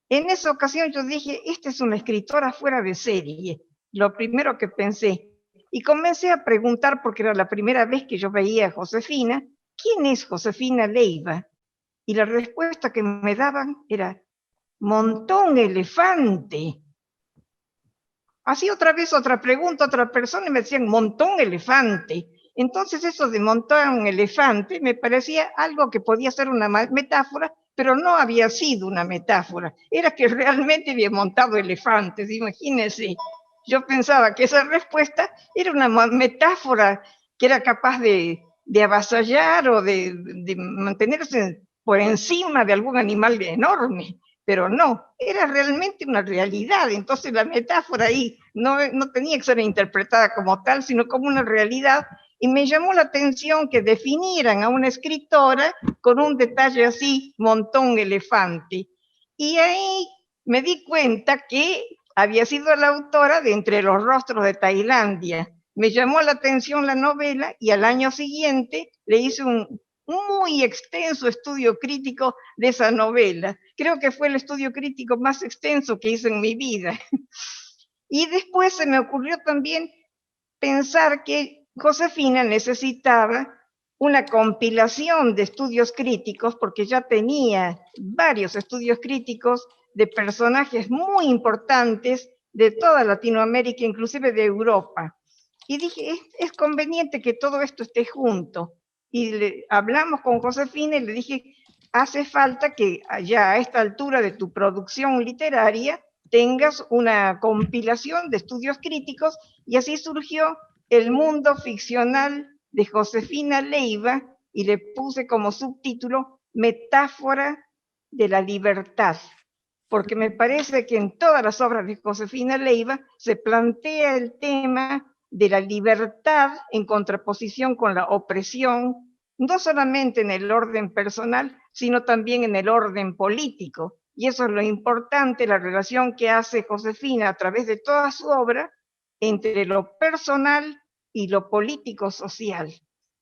Speaker 5: En esa ocasión yo dije, esta es una escritora fuera de serie, lo primero que pensé. Y comencé a preguntar, porque era la primera vez que yo veía a Josefina, ¿quién es Josefina Leiva? Y la respuesta que me daban era, montón elefante. hacía otra vez otra pregunta a otra persona y me decían montón elefante. Entonces eso de montar un elefante me parecía algo que podía ser una metáfora, pero no había sido una metáfora. Era que realmente había montado elefantes, imagínense. Yo pensaba que esa respuesta era una metáfora que era capaz de avasallar o de mantenerse por encima de algún animal enorme. Pero no, era realmente una realidad. Entonces la metáfora ahí no tenía que ser interpretada como tal, sino como una realidad. Y me llamó la atención que definieran a una escritora con un detalle así, montón elefante. Y ahí me di cuenta que había sido la autora de Entre los rostros de Tailandia. Me llamó la atención la novela y al año siguiente le hice un muy extenso estudio crítico de esa novela. Creo que fue el estudio crítico más extenso que hice en mi vida. Y después se me ocurrió también pensar que Josefina necesitaba una compilación de estudios críticos, porque ya tenía varios estudios críticos de personajes muy importantes de toda Latinoamérica, inclusive de Europa. Y dije, es conveniente que todo esto esté junto. Y hablamos con Josefina y le dije, hace falta que ya a esta altura de tu producción literaria tengas una compilación de estudios críticos, y así surgió El mundo ficcional de Josefina Leiva, y le puse como subtítulo Metáfora de la libertad, porque me parece que en todas las obras de Josefina Leiva se plantea el tema de la libertad en contraposición con la opresión, no solamente en el orden personal, sino también en el orden político. Y eso es lo importante, la relación que hace Josefina a través de toda su obra entre lo personal y lo político-social.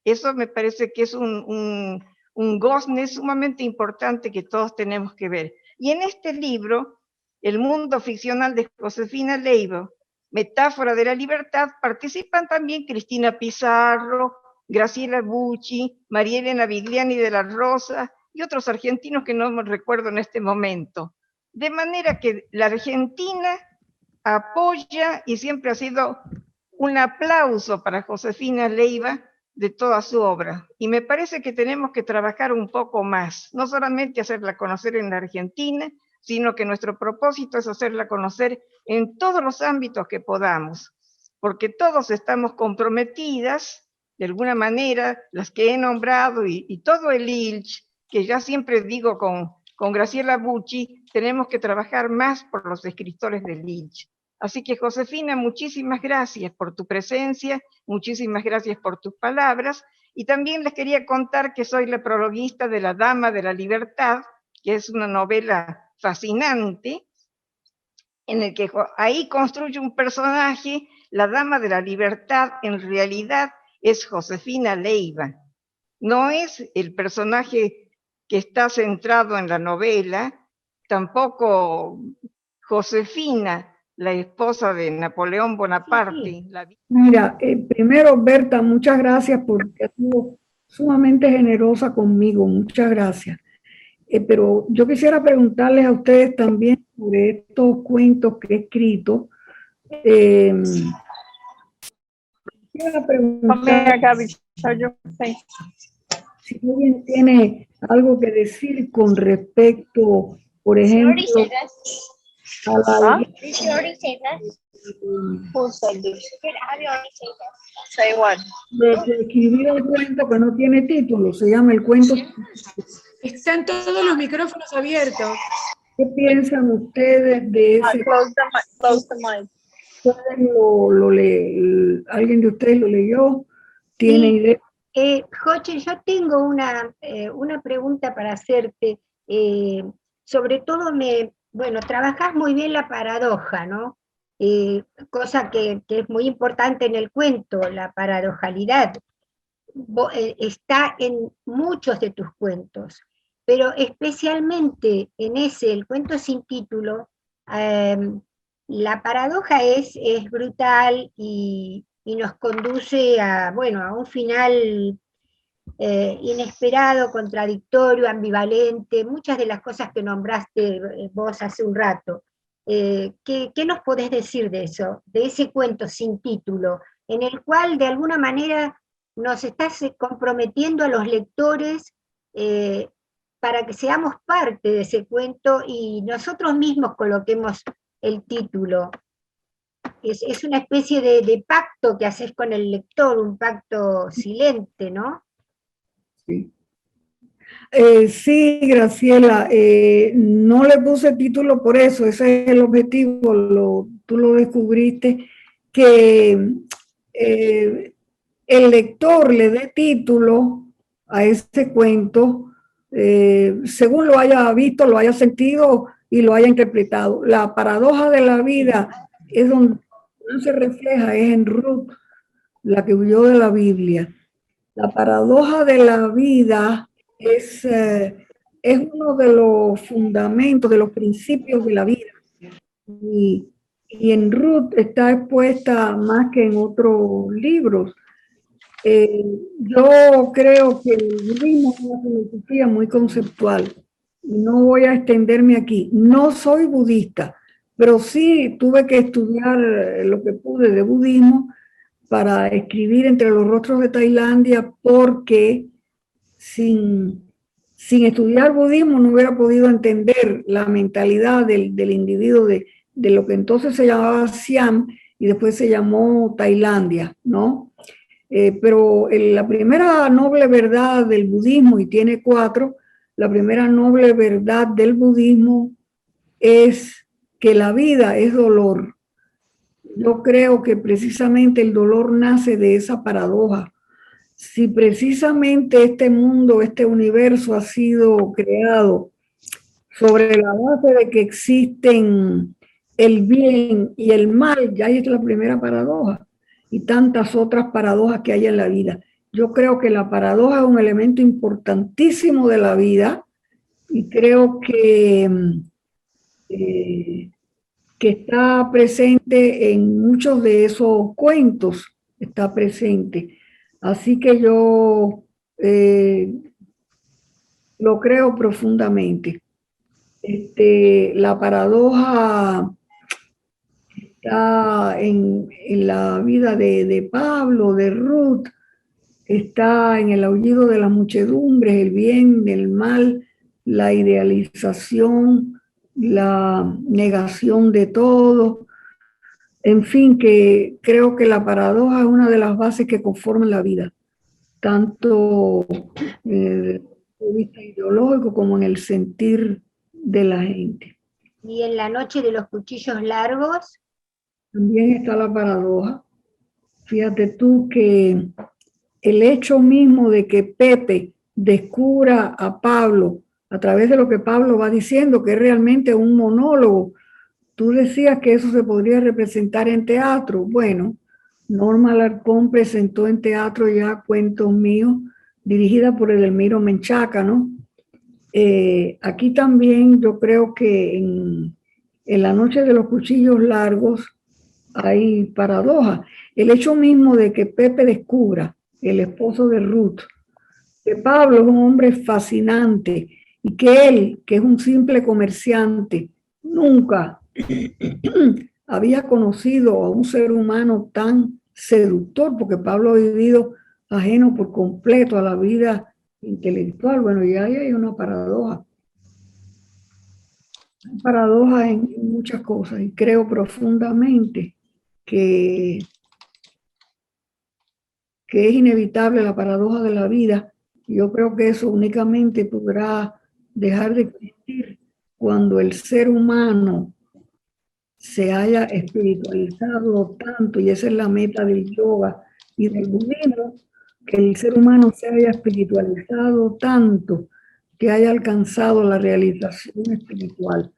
Speaker 5: Eso me parece que es un gozne sumamente importante que todos tenemos que ver. Y en este libro, El mundo ficcional de Josefina Leiva, Metáfora de la libertad, participan también Cristina Pizarro, Graciela Bucci, María Elena Vigliani de la Rosa y otros argentinos que no me recuerdo en este momento. De manera que la Argentina apoya y siempre ha sido un aplauso para Josefina Leiva de toda su obra. Y me parece que tenemos que trabajar un poco más, no solamente hacerla conocer en la Argentina, sino que nuestro propósito es hacerla conocer en todos los ámbitos que podamos, porque todos estamos comprometidas, de alguna manera, las que he nombrado y todo el ILCH, que ya siempre digo con Graciela Bucci, tenemos que trabajar más por los escritores del ILCH. Así que, Josefina, muchísimas gracias por tu presencia, muchísimas gracias por tus palabras, y también les quería contar que soy la prologuista de La Dama de la Libertad, que es una novela fascinante, en el que ahí construye un personaje. La Dama de la Libertad en realidad es Josefina Leiva, no es el personaje que está centrado en la novela, tampoco Josefina, la esposa de Napoleón Bonaparte.
Speaker 1: Sí.
Speaker 3: Mira, primero, Berta, muchas gracias porque has sido sumamente generosa conmigo, muchas gracias. Pero yo quisiera preguntarles a ustedes también sobre estos cuentos que he escrito. Quisiera preguntar si alguien tiene algo que decir con respecto, por ejemplo, a la idea de escribir un cuento que no tiene título, se llama El cuento.
Speaker 2: Están todos los micrófonos abiertos.
Speaker 3: ¿Qué piensan ustedes de ese?
Speaker 6: Close the mic.
Speaker 3: ¿Alguien de ustedes lo leyó? ¿Tiene
Speaker 1: Sí.
Speaker 3: idea?
Speaker 1: Joche, yo tengo una pregunta para hacerte. Sobre todo, trabajás muy bien la paradoja, ¿no? Cosa que es muy importante en el cuento, la paradojalidad. Está en muchos de tus cuentos, pero especialmente en el cuento sin título, la paradoja es brutal y nos conduce a un final inesperado, contradictorio, ambivalente, muchas de las cosas que nombraste vos hace un rato. ¿Qué nos podés decir de eso, de ese cuento sin título, en el cual de alguna manera nos estás comprometiendo a los lectores para que seamos parte de ese cuento y nosotros mismos coloquemos el título? Es una especie de pacto que haces con el lector, un pacto silente, ¿no?
Speaker 3: Sí. Sí, Graciela, no le puse título por eso, ese es el objetivo, tú lo descubriste, que el lector le dé título a ese cuento según lo haya visto, lo haya sentido y lo haya interpretado. La paradoja de la vida es donde se refleja, es en Ruth, la que huyó de la Biblia. La paradoja de la vida es uno de los fundamentos, de los principios de la vida. Y en Ruth está expuesta más que en otros libros. Yo creo que el budismo es una filosofía muy conceptual. No voy a extenderme aquí. No soy budista, pero sí tuve que estudiar lo que pude de budismo para escribir Entre los rostros de Tailandia, porque sin estudiar budismo no hubiera podido entender la mentalidad del individuo de lo que entonces se llamaba Siam y después se llamó Tailandia, ¿no? Pero la primera noble verdad del budismo, y tiene 4, la primera noble verdad del budismo es que la vida es dolor. Yo creo que precisamente el dolor nace de esa paradoja. Si precisamente este mundo, este universo ha sido creado sobre la base de que existen el bien y el mal, ya es la primera paradoja, y tantas otras paradojas que hay en la vida. Yo creo que la paradoja es un elemento importantísimo de la vida y creo que está presente en muchos de esos cuentos, está presente. Así que yo lo creo profundamente. La paradoja está en la vida de Pablo, de Ruth, está en el aullido de las muchedumbres, el bien, el mal, la idealización, la negación de todo. En fin, que creo que la paradoja es una de las bases que conforman la vida, tanto desde el punto de vista ideológico como en el sentir de la gente.
Speaker 1: Y en La noche de los cuchillos largos
Speaker 3: también está la paradoja. Fíjate tú que el hecho mismo de que Pepe descubra a Pablo a través de lo que Pablo va diciendo, que es realmente un monólogo. Tú decías que eso se podría representar en teatro. Bueno, Norma Alarcón presentó en teatro ya Cuentos míos, dirigida por Edelmiro Menchaca, ¿no? Aquí también yo creo que en La noche de los cuchillos largos hay paradoja. El hecho mismo de que Pepe descubra, el esposo de Ruth, que Pablo es un hombre fascinante y que él, que es un simple comerciante, nunca había conocido a un ser humano tan seductor, porque Pablo ha vivido ajeno por completo a la vida intelectual. Bueno, y ahí hay una paradoja. Hay paradoja en muchas cosas y creo profundamente que es inevitable la paradoja de la vida. Yo creo que eso únicamente podrá dejar de existir cuando el ser humano se haya espiritualizado tanto, y esa es la meta del yoga y del budismo, que el ser humano se haya espiritualizado tanto que haya alcanzado la realización espiritual.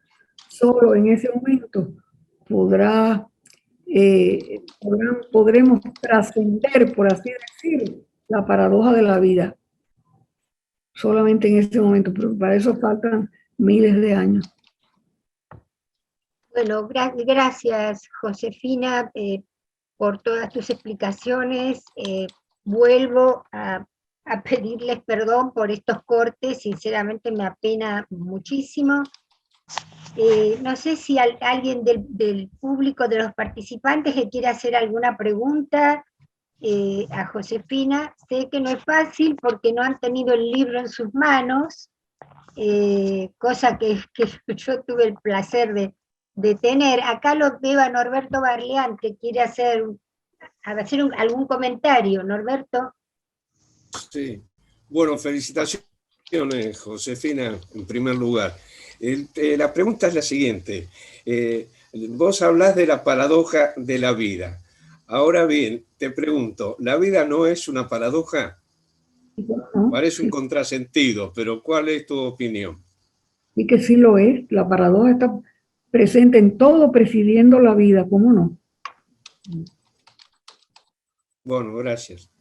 Speaker 3: Solo en ese momento podremos trascender, por así decirlo, la paradoja de la vida. Solamente en este momento, pero para eso faltan miles de años.
Speaker 1: Bueno, gracias, Josefina, por todas tus explicaciones. Vuelvo a pedirles perdón por estos cortes, sinceramente me apena muchísimo. No sé si alguien del público, de los participantes, le quiere hacer alguna pregunta a Josefina. Sé que no es fácil porque no han tenido el libro en sus manos, cosa que yo tuve el placer de tener. Acá lo veo a Norberto Barleán, que quiere hacer algún comentario. Norberto.
Speaker 6: Sí. Bueno, felicitaciones, Josefina, en primer lugar. La pregunta es la siguiente. Vos hablás de la paradoja de la vida. Ahora bien, te pregunto, ¿la vida no es una paradoja?
Speaker 3: ¿no?
Speaker 6: Parece un contrasentido, pero ¿cuál es tu opinión?
Speaker 3: Y que sí lo es, la paradoja está presente en todo, presidiendo la vida, ¿cómo no?
Speaker 6: Bueno, gracias.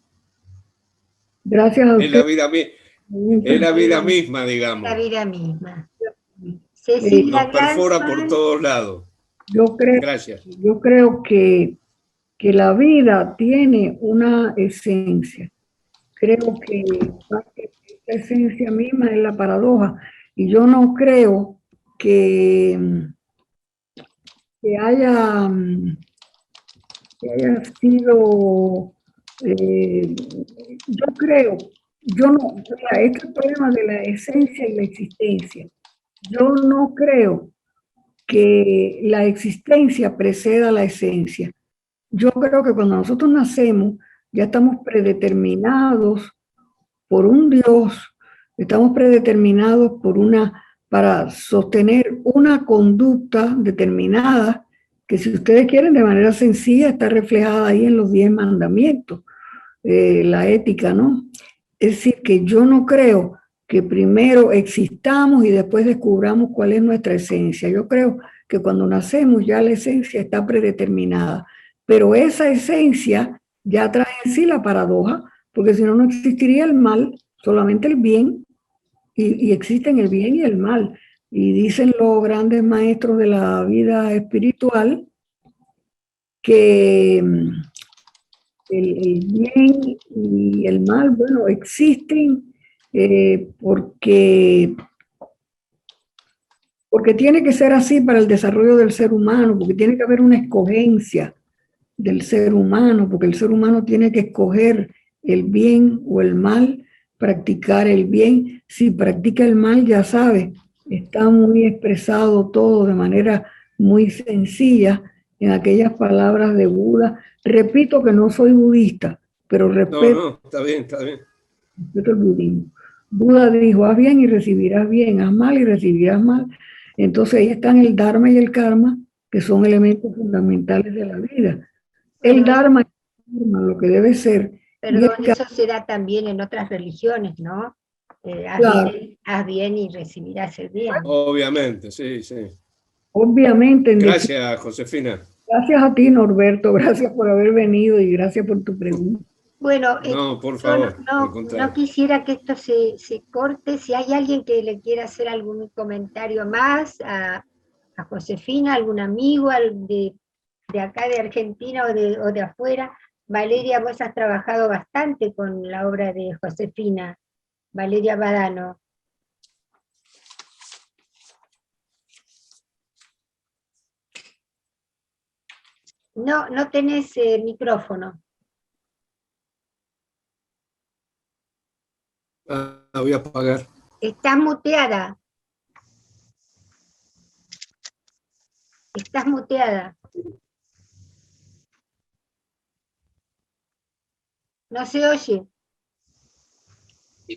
Speaker 3: Gracias a
Speaker 6: Es la
Speaker 3: usted.
Speaker 6: vida, es la vida misma, digamos.
Speaker 1: La vida misma. Cecilia
Speaker 6: Nos perfora por
Speaker 1: Glanzman.
Speaker 6: todos lados. Gracias.
Speaker 3: Yo creo que la vida tiene una esencia. Creo que esa esencia misma es la paradoja. Y yo no creo que haya sido, yo no, mira, este es el problema de la esencia y la existencia. Yo no creo que la existencia preceda la esencia. Yo creo que cuando nosotros nacemos ya estamos predeterminados por un Dios, estamos predeterminados para sostener una conducta determinada que, si ustedes quieren, de manera sencilla está reflejada ahí en los 10 mandamientos, la ética, ¿no? Es decir, que yo no creo que primero existamos y después descubramos cuál es nuestra esencia. Yo creo que cuando nacemos ya la esencia está predeterminada, pero esa esencia ya trae en sí la paradoja, porque si no, no existiría el mal, solamente el bien, y existen el bien y el mal. Y dicen los grandes maestros de la vida espiritual que el bien y el mal, bueno, existen porque tiene que ser así para el desarrollo del ser humano, porque tiene que haber una escogencia del ser humano, porque el ser humano tiene que escoger el bien o el mal, practicar el bien. Si practica el mal, ya sabe, está muy expresado todo de manera muy sencilla en aquellas palabras de Buda. Repito que no soy budista, pero respeto,
Speaker 6: está bien, está bien.
Speaker 3: Respeto el budismo. Buda dijo, haz bien y recibirás bien, haz mal y recibirás mal. Entonces ahí están el Dharma y el Karma, que son elementos fundamentales de la vida. El Dharma es lo que debe ser.
Speaker 1: Perdón, eso se da también en otras religiones, ¿no?
Speaker 3: Claro.
Speaker 1: Haz bien y recibirás el bien.
Speaker 6: Obviamente, sí, sí.
Speaker 3: Obviamente.
Speaker 6: Gracias, Josefina.
Speaker 3: Gracias a ti, Norberto. Gracias por haber venido y gracias por tu pregunta.
Speaker 1: Bueno,
Speaker 6: no, por favor,
Speaker 1: no quisiera que esto se corte. Si hay alguien que le quiera hacer algún comentario más a Josefina, algún amigo de acá de Argentina o de afuera. Valeria, vos has trabajado bastante con la obra de Josefina, Valeria Badano. No tenés micrófono.
Speaker 6: Voy a apagar.
Speaker 1: Estás muteada. Estás muteada. No se oye.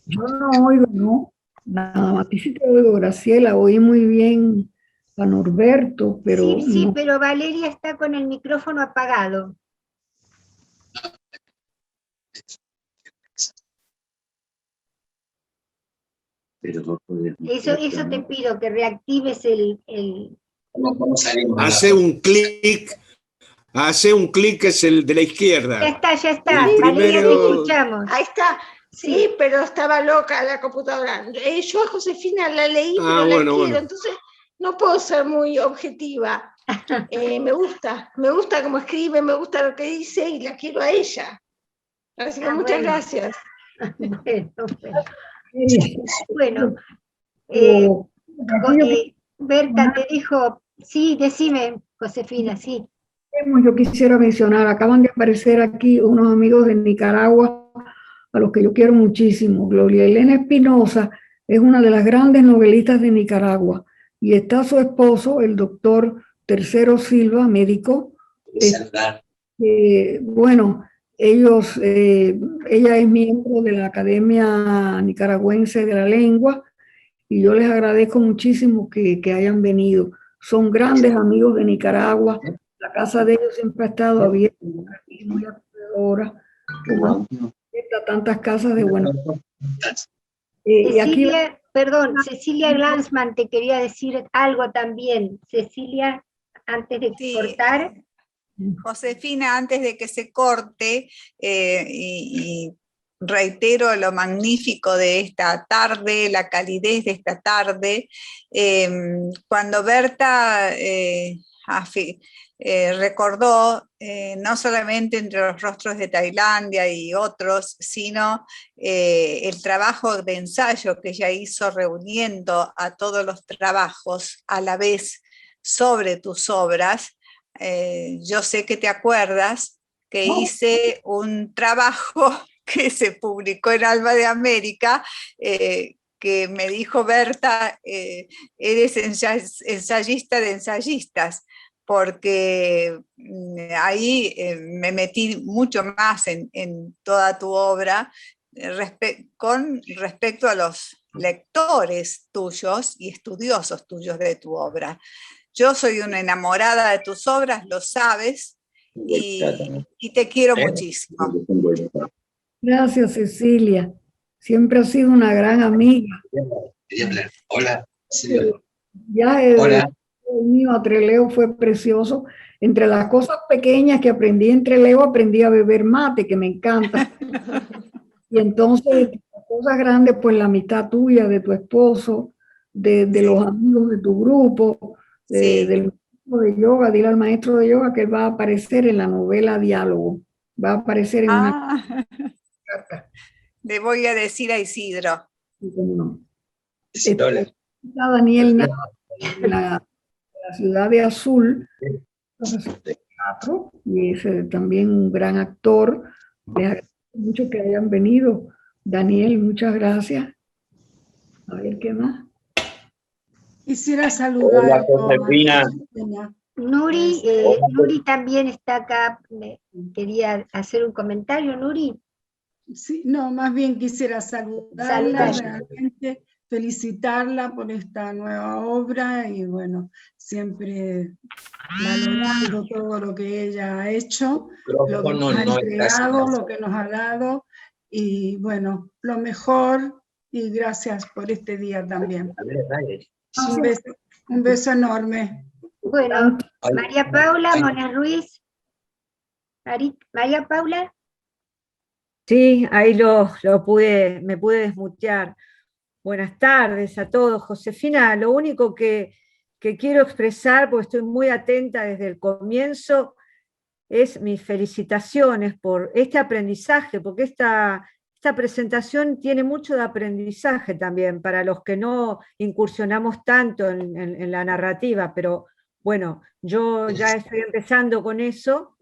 Speaker 3: Yo no oigo, no. Nada más, sí te oigo, Graciela. Oí muy bien a Norberto, pero
Speaker 1: sí,
Speaker 3: no.
Speaker 1: pero Valeria está con el micrófono apagado. Eso te pido, que reactives el...
Speaker 6: Hace un clic. Hace un clic, es el de la izquierda.
Speaker 1: Ya está. Valeria, te escuchamos.
Speaker 7: Ahí está. Sí, pero estaba loca la computadora. Yo a Josefina la leí, pero la quiero, entonces no puedo ser muy objetiva. Me gusta cómo escribe, me gusta lo que dice y la quiero a ella. Así que muchas gracias.
Speaker 1: Bueno, Berta te dijo, sí, decime, Josefina, sí.
Speaker 3: Yo quisiera mencionar, acaban de aparecer aquí unos amigos de Nicaragua, a los que yo quiero muchísimo. Gloria Elena Espinosa es una de las grandes novelistas de Nicaragua, y está su esposo, el doctor Tercero Silva, médico. Bueno, ella es miembro de la Academia Nicaragüense de la Lengua, y yo les agradezco muchísimo que hayan venido. Son grandes amigos de Nicaragua. La casa de ellos siempre ha estado abierta y muy acogedora, como tantas casas de Buenos Aires.
Speaker 1: Cecilia, perdón, Cecilia Glansman te quería decir algo también. Cecilia, antes de cortar.
Speaker 8: Josefina, antes de que se corte, y reitero lo magnífico de esta tarde, la calidez de esta tarde, cuando Berta recordó, no solamente entre los rostros de Tailandia y otros, sino el trabajo de ensayo que ella hizo reuniendo a todos los trabajos a la vez sobre tus obras. Yo sé que te acuerdas que hice un trabajo que se publicó en Alma de América, que me dijo Berta, eres ensayista de ensayistas, porque ahí me metí mucho más en toda tu obra con respecto a los lectores tuyos y estudiosos tuyos de tu obra. Yo soy una enamorada de tus obras, lo sabes, y te quiero muchísimo.
Speaker 3: Gracias, Cecilia. Siempre has sido una gran amiga.
Speaker 9: Hola.
Speaker 3: Ya el mío a Trelew fue precioso. Entre las cosas pequeñas que aprendí en Trelew, aprendí a beber mate, que me encanta. Y entonces, las cosas grandes, pues la amistad tuya, de tu esposo, de los amigos de tu grupo, del maestro de yoga, dile al maestro de yoga que él va a aparecer en la novela Diálogo. Va a aparecer en una carta.
Speaker 8: Le voy a decir a Isidro.
Speaker 3: No. Está Daniel Nava, de la ciudad de Azul, profesor de teatro, y es también un gran actor. Les agradezco mucho que hayan venido. Daniel, muchas gracias. A ver qué más.
Speaker 2: Quisiera saludar.
Speaker 9: Hola, Josefina.
Speaker 1: Nuri también está acá. Quería hacer un comentario, Nuri.
Speaker 2: Sí, no, más bien quisiera saludarla, realmente felicitarla por esta nueva obra y bueno, siempre valorando todo lo que ella ha hecho, lo que nos ha entregado, lo que nos ha dado, y bueno, lo mejor, y gracias por este día también. Un beso enorme.
Speaker 1: Bueno, María Paula Mona Ruiz. María Paula.
Speaker 10: Sí, ahí me pude desmutear. Buenas tardes a todos. Josefina, lo único que quiero expresar, porque estoy muy atenta desde el comienzo, es mis felicitaciones por este aprendizaje, porque esta presentación tiene mucho de aprendizaje también para los que no incursionamos tanto en la narrativa, pero bueno, yo ya estoy empezando con eso.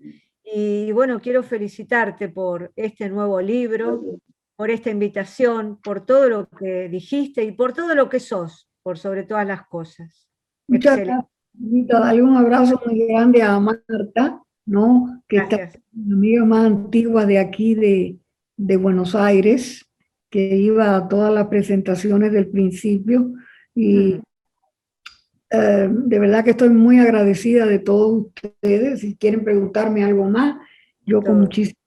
Speaker 10: Y bueno, quiero felicitarte por este nuevo libro, por esta invitación, por todo lo que dijiste y por todo lo que sos, por sobre todas las cosas.
Speaker 3: Muchas gracias. Dale un abrazo muy grande a Marta, ¿no? Que
Speaker 10: gracias.
Speaker 3: Está la amiga más antigua de aquí de Buenos Aires, que iba a todas las presentaciones del principio. Y de verdad que estoy muy agradecida de todos ustedes. Si quieren preguntarme algo más, yo con muchísimo.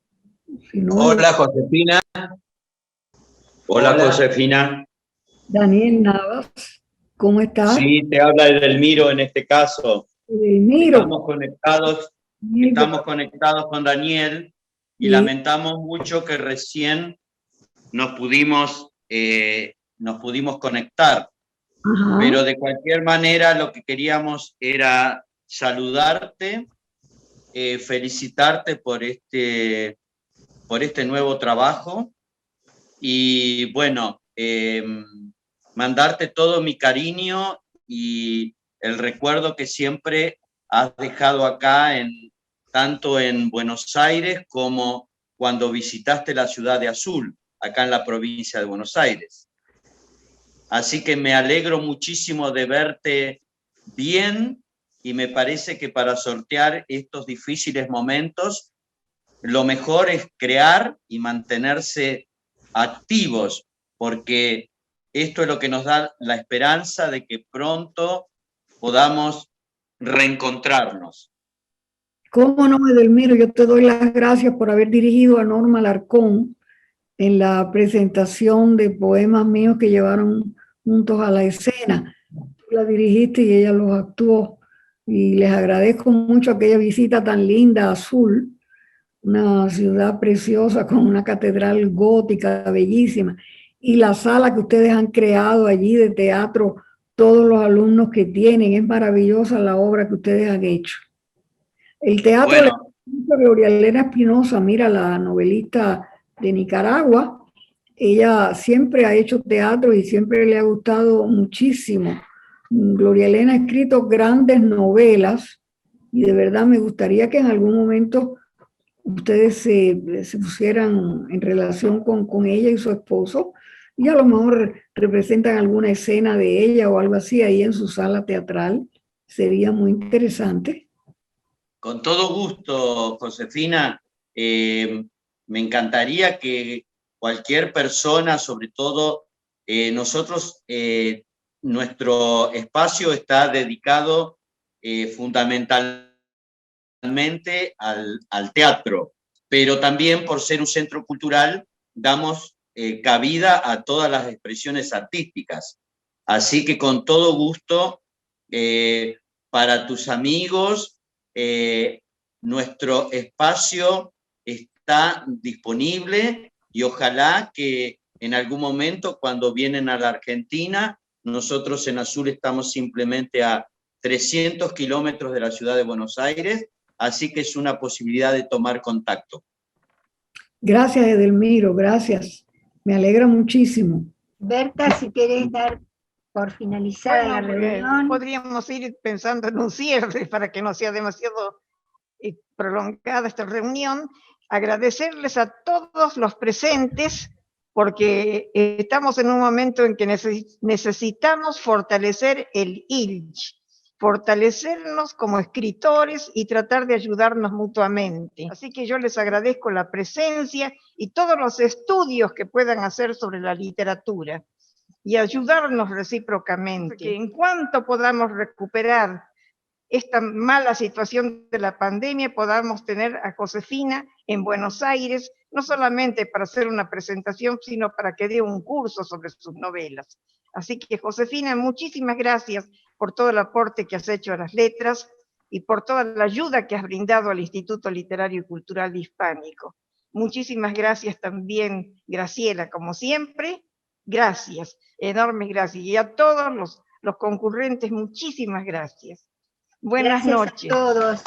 Speaker 3: Si no,
Speaker 9: hola, Josefina. Hola, Josefina.
Speaker 3: Daniel Navas, ¿cómo estás?
Speaker 9: Sí, te habla Edelmiro en este caso.
Speaker 3: Edelmiro.
Speaker 9: Estamos conectados con Daniel y lamentamos mucho que recién nos pudimos conectar. Ajá. Pero de cualquier manera lo que queríamos era saludarte, felicitarte por este nuevo trabajo y bueno, mandarte todo mi cariño y el recuerdo que siempre has dejado acá, tanto en Buenos Aires como cuando visitaste la ciudad de Azul, acá en la provincia de Buenos Aires. Así que me alegro muchísimo de verte bien, y me parece que para sortear estos difíciles momentos, lo mejor es crear y mantenerse activos, porque esto es lo que nos da la esperanza de que pronto podamos reencontrarnos.
Speaker 3: ¿Cómo no, Edelmiro? Yo te doy las gracias por haber dirigido a Norma Alarcón en la presentación de poemas míos que llevaron juntos a la escena. Tú la dirigiste y ella los actuó. Y les agradezco mucho aquella visita tan linda a Azul, una ciudad preciosa con una catedral gótica bellísima. Y la sala que ustedes han creado allí de teatro, todos los alumnos que tienen, es maravillosa la obra que ustedes han hecho. El teatro de Gloria Elena Espinosa, mira, la novelista de Nicaragua, ella siempre ha hecho teatro y siempre le ha gustado muchísimo. Gloria Elena ha escrito grandes novelas y de verdad me gustaría que en algún momento ustedes se pusieran en relación con ella y su esposo y a lo mejor representan alguna escena de ella o algo así ahí en su sala teatral. Sería muy interesante.
Speaker 9: Con todo gusto, Josefina. Me encantaría que cualquier persona, sobre todo nosotros, nuestro espacio está dedicado fundamentalmente al teatro, pero también por ser un centro cultural damos cabida a todas las expresiones artísticas. Así que con todo gusto, para tus amigos, nuestro espacio está disponible y ojalá que en algún momento cuando vienen a la Argentina, nosotros en Azul estamos simplemente a 300 kilómetros de la ciudad de Buenos Aires, así que es una posibilidad de tomar contacto.
Speaker 3: Gracias, Edelmiro, gracias. Me alegra muchísimo.
Speaker 1: Berta, si querés dar por finalizada la reunión.
Speaker 5: Podríamos ir pensando en un cierre para que no sea demasiado prolongada esta reunión. Agradecerles a todos los presentes porque estamos en un momento en que necesitamos fortalecer el ILCH, fortalecernos como escritores y tratar de ayudarnos mutuamente. Así que yo les agradezco la presencia y todos los estudios que puedan hacer sobre la literatura y ayudarnos recíprocamente. Que en cuanto podamos recuperar esta mala situación de la pandemia, podamos tener a Josefina en Buenos Aires, no solamente para hacer una presentación, sino para que dé un curso sobre sus novelas. Así que, Josefina, muchísimas gracias por todo el aporte que has hecho a las letras y por toda la ayuda que has brindado al Instituto Literario y Cultural Hispánico. Muchísimas gracias también, Graciela, como siempre. Gracias, enormes gracias. Y a todos los concurrentes, muchísimas gracias. Buenas noches.
Speaker 1: A todos.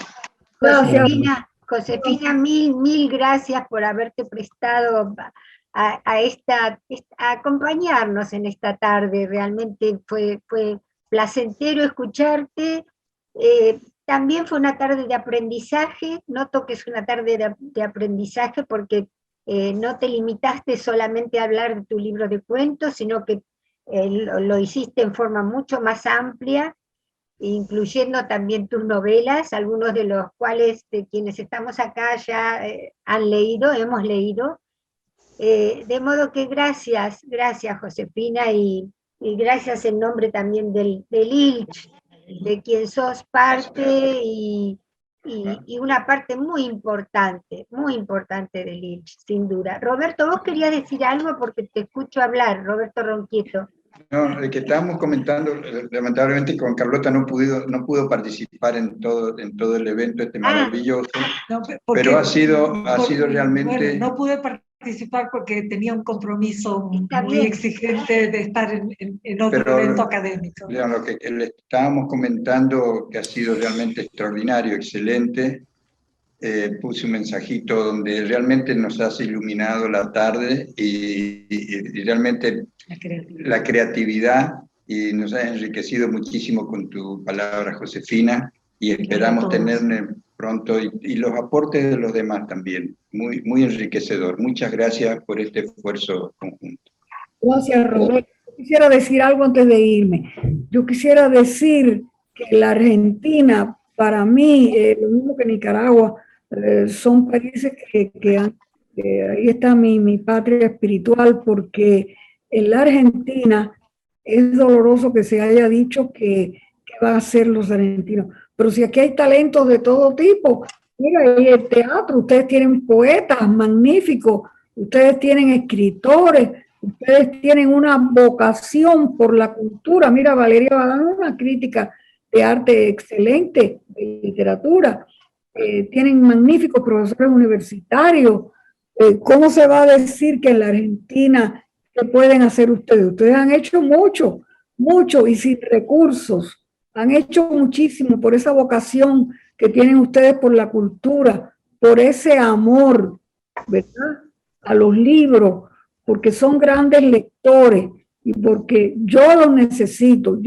Speaker 1: Josefina, mil gracias por haberte prestado a acompañarnos en esta tarde. Realmente fue placentero escucharte. También fue una tarde de aprendizaje. Noto que es una tarde de aprendizaje porque no te limitaste solamente a hablar de tu libro de cuentos, sino que lo hiciste en forma mucho más amplia, incluyendo también tus novelas, algunos de los cuales de quienes estamos acá ya hemos leído. De modo que gracias Josefina, y gracias en nombre también del ILCH, de quien sos parte y una parte muy importante del ILCH, sin duda. Roberto, vos querías decir algo porque te escucho hablar, Roberto Ronquieto.
Speaker 11: No, el que estábamos comentando, lamentablemente con Carlota no pudo participar en todo el evento maravilloso, no, pero ha sido realmente...
Speaker 12: Bueno, no pude participar porque tenía un compromiso muy exigente de estar en otro evento académico.
Speaker 11: Lo que le estábamos comentando, que ha sido realmente extraordinario, excelente, puse un mensajito donde realmente nos has iluminado la tarde y realmente la creatividad y nos has enriquecido muchísimo con tu palabra, Josefina, y esperamos tenerte pronto y los aportes de los demás también. Muy, muy enriquecedor. Muchas gracias por este esfuerzo conjunto.
Speaker 3: Gracias, Roberto. Yo quisiera decir algo antes de irme. Yo quisiera decir que la Argentina, para mí, lo mismo que Nicaragua, son países que ahí está mi patria espiritual, porque en la Argentina es doloroso que se haya dicho que van a hacer los argentinos. Pero si aquí hay talentos de todo tipo, mira, y el teatro, ustedes tienen poetas magníficos, ustedes tienen escritores, ustedes tienen una vocación por la cultura. Mira, Valeria va a dar una crítica de arte excelente, de literatura. Tienen magníficos profesores universitarios. ¿Cómo se va a decir que en la Argentina qué pueden hacer ustedes? Ustedes han hecho mucho, mucho y sin recursos. Han hecho muchísimo por esa vocación que tienen ustedes por la cultura, por ese amor, ¿verdad?, a los libros, porque son grandes lectores y porque yo los necesito,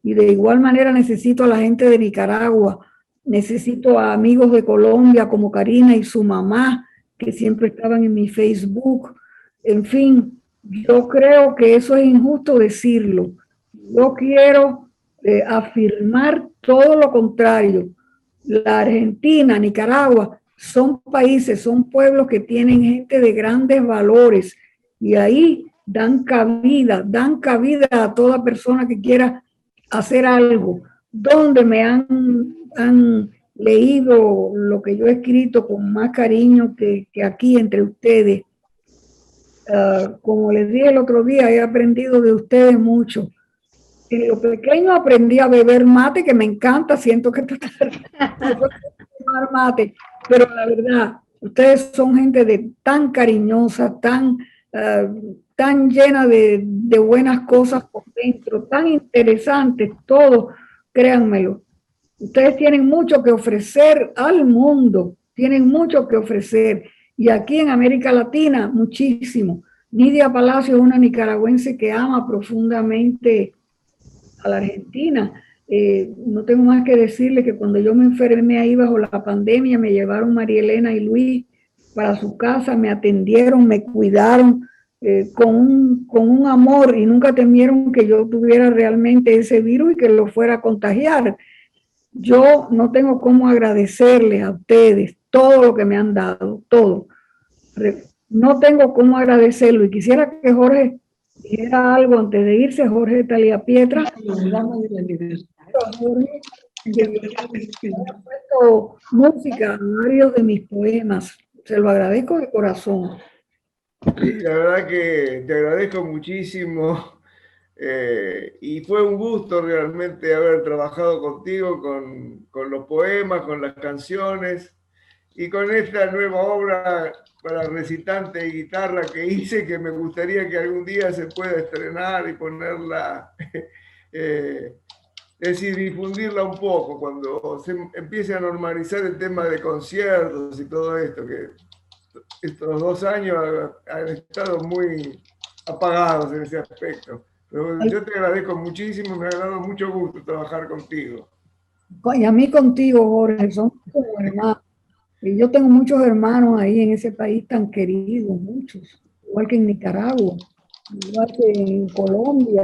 Speaker 3: y de igual manera necesito a la gente de Nicaragua, necesito a amigos de Colombia como Karina y su mamá, que siempre estaban en mi Facebook. En fin, yo creo que eso es injusto decirlo. Yo quiero afirmar todo lo contrario. La Argentina, Nicaragua, son países, son pueblos que tienen gente de grandes valores y ahí dan cabida a toda persona que quiera hacer algo. Donde me han leído lo que yo he escrito con más cariño que aquí entre ustedes. Como les dije el otro día, he aprendido de ustedes mucho. En lo pequeño aprendí a beber mate, que me encanta, siento que tomar mate, pero la verdad, ustedes son gente tan cariñosa, tan llena de buenas cosas por dentro, tan interesantes, todo, créanmelo. Ustedes tienen mucho que ofrecer al mundo, tienen mucho que ofrecer, y aquí en América Latina, muchísimo. Nidia Palacio es una nicaragüense que ama profundamente a la Argentina. No tengo más que decirle que cuando yo me enfermé ahí bajo la pandemia, me llevaron María Elena y Luis para su casa, me atendieron, me cuidaron con un amor y nunca temieron que yo tuviera realmente ese virus y que lo fuera a contagiar. Yo no tengo cómo agradecerles a ustedes todo lo que me han dado, todo. No tengo cómo agradecerlo y quisiera que Jorge dijera algo antes de irse. Jorge Talia Pietra. Jorge, que ha puesto música a varios de mis poemas. Se lo agradezco de corazón.
Speaker 13: Sí, la verdad que te agradezco muchísimo y fue un gusto realmente haber trabajado contigo con los poemas, con las canciones y con esta nueva obra para recitante y guitarra que hice, que me gustaría que algún día se pueda estrenar y ponerla, es decir, difundirla un poco cuando se empiece a normalizar el tema de conciertos y todo esto, que estos 2 años han estado muy apagados en ese aspecto. Pero yo te agradezco muchísimo, me ha dado mucho gusto trabajar contigo.
Speaker 3: Y a mí contigo, Jorge, son como hermanos. Y yo tengo muchos hermanos ahí en ese país tan querido, muchos, igual que en Nicaragua, igual que en Colombia.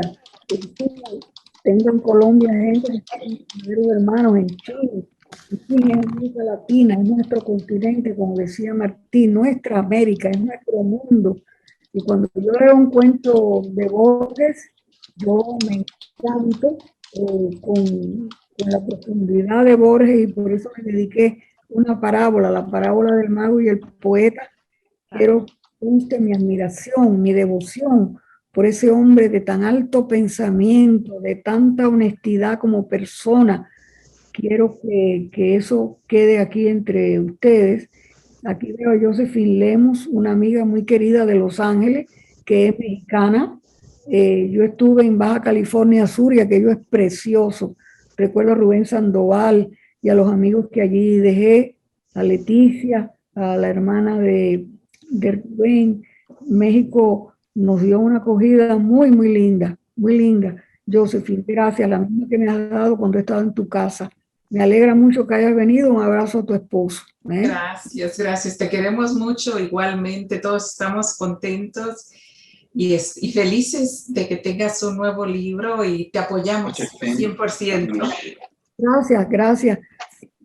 Speaker 3: Tengo en Colombia gente que tiene hermanos en Chile. En América Latina, es nuestro continente, como decía Martín, nuestra América, es nuestro mundo. Y cuando yo leo un cuento de Borges, yo me encanto con la profundidad de Borges y por eso me dediqué una parábola, la parábola del mago y el poeta. Quiero que mi admiración, mi devoción por ese hombre de tan alto pensamiento, de tanta honestidad como persona. Quiero que eso quede aquí entre ustedes. Aquí veo a Josephine Lemos, una amiga muy querida de Los Ángeles, que es mexicana. Yo estuve en Baja California Sur y aquello es precioso. Recuerdo a Rubén Sandoval y a los amigos que allí dejé, a Leticia, a la hermana de Rubén. México nos dio una acogida muy, muy linda. muy linda. Josephine, gracias, la misma que me has dado cuando he estado en tu casa. Me alegra mucho que hayas venido. Un abrazo a tu esposo.
Speaker 14: Gracias, gracias. Te queremos mucho igualmente. Todos estamos contentos y felices de que tengas un nuevo libro y te apoyamos 100%.
Speaker 3: Gracias, gracias.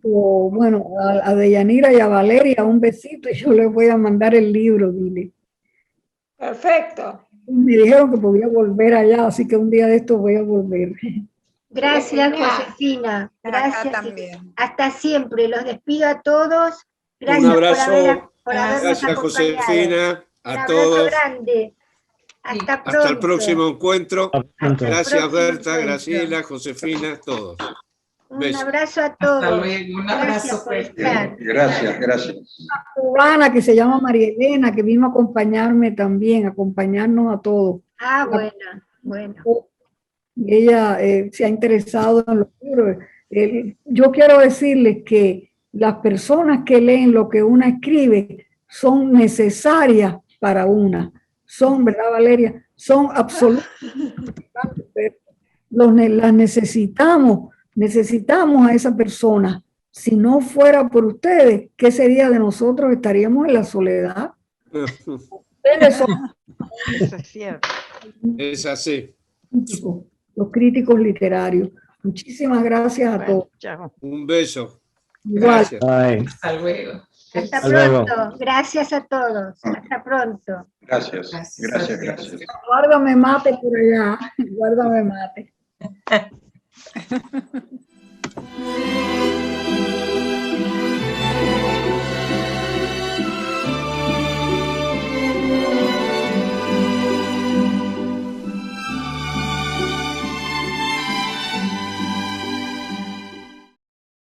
Speaker 3: Bueno, a Deyanira y a Valeria un besito y yo les voy a mandar el libro, dile.
Speaker 7: Perfecto.
Speaker 3: Me dijeron que podía volver allá, así que un día de esto voy a volver.
Speaker 1: Gracias, Josefina. Gracias.
Speaker 8: También.
Speaker 1: Hasta siempre. Los despido a todos. Gracias
Speaker 6: un abrazo.
Speaker 1: por habernos
Speaker 6: Gracias, Josefina. A todos.
Speaker 1: Un abrazo grande. Hasta pronto.
Speaker 6: Hasta el próximo encuentro. Gracias,
Speaker 1: próximo
Speaker 6: Berta,
Speaker 1: encuentro.
Speaker 6: Graciela, Josefina, todos.
Speaker 1: Un abrazo a todos.
Speaker 14: Hasta luego. Un abrazo fuerte.
Speaker 11: Gracias, gracias.
Speaker 3: Una cubana que se llama María Elena, que vino a acompañarme también, acompañarnos a todos.
Speaker 1: Ah, bueno.
Speaker 3: Ella se ha interesado en los libros. Yo quiero decirles que las personas que leen lo que una escribe son necesarias para una. Son, ¿verdad, Valeria? Son absolutamente las necesitamos. Necesitamos a esa persona. Si no fuera por ustedes, ¿qué sería de nosotros? Estaríamos en la soledad. Ustedes son
Speaker 5: Eso es cierto.
Speaker 6: Es así.
Speaker 3: los críticos literarios. Muchísimas gracias a todos.
Speaker 5: Chao.
Speaker 6: Un beso.
Speaker 3: Igual.
Speaker 6: Gracias.
Speaker 14: Hasta luego.
Speaker 1: Hasta pronto. Gracias a todos. Hasta pronto.
Speaker 11: Gracias.
Speaker 3: Guárdame mate por allá. Guárdame mate.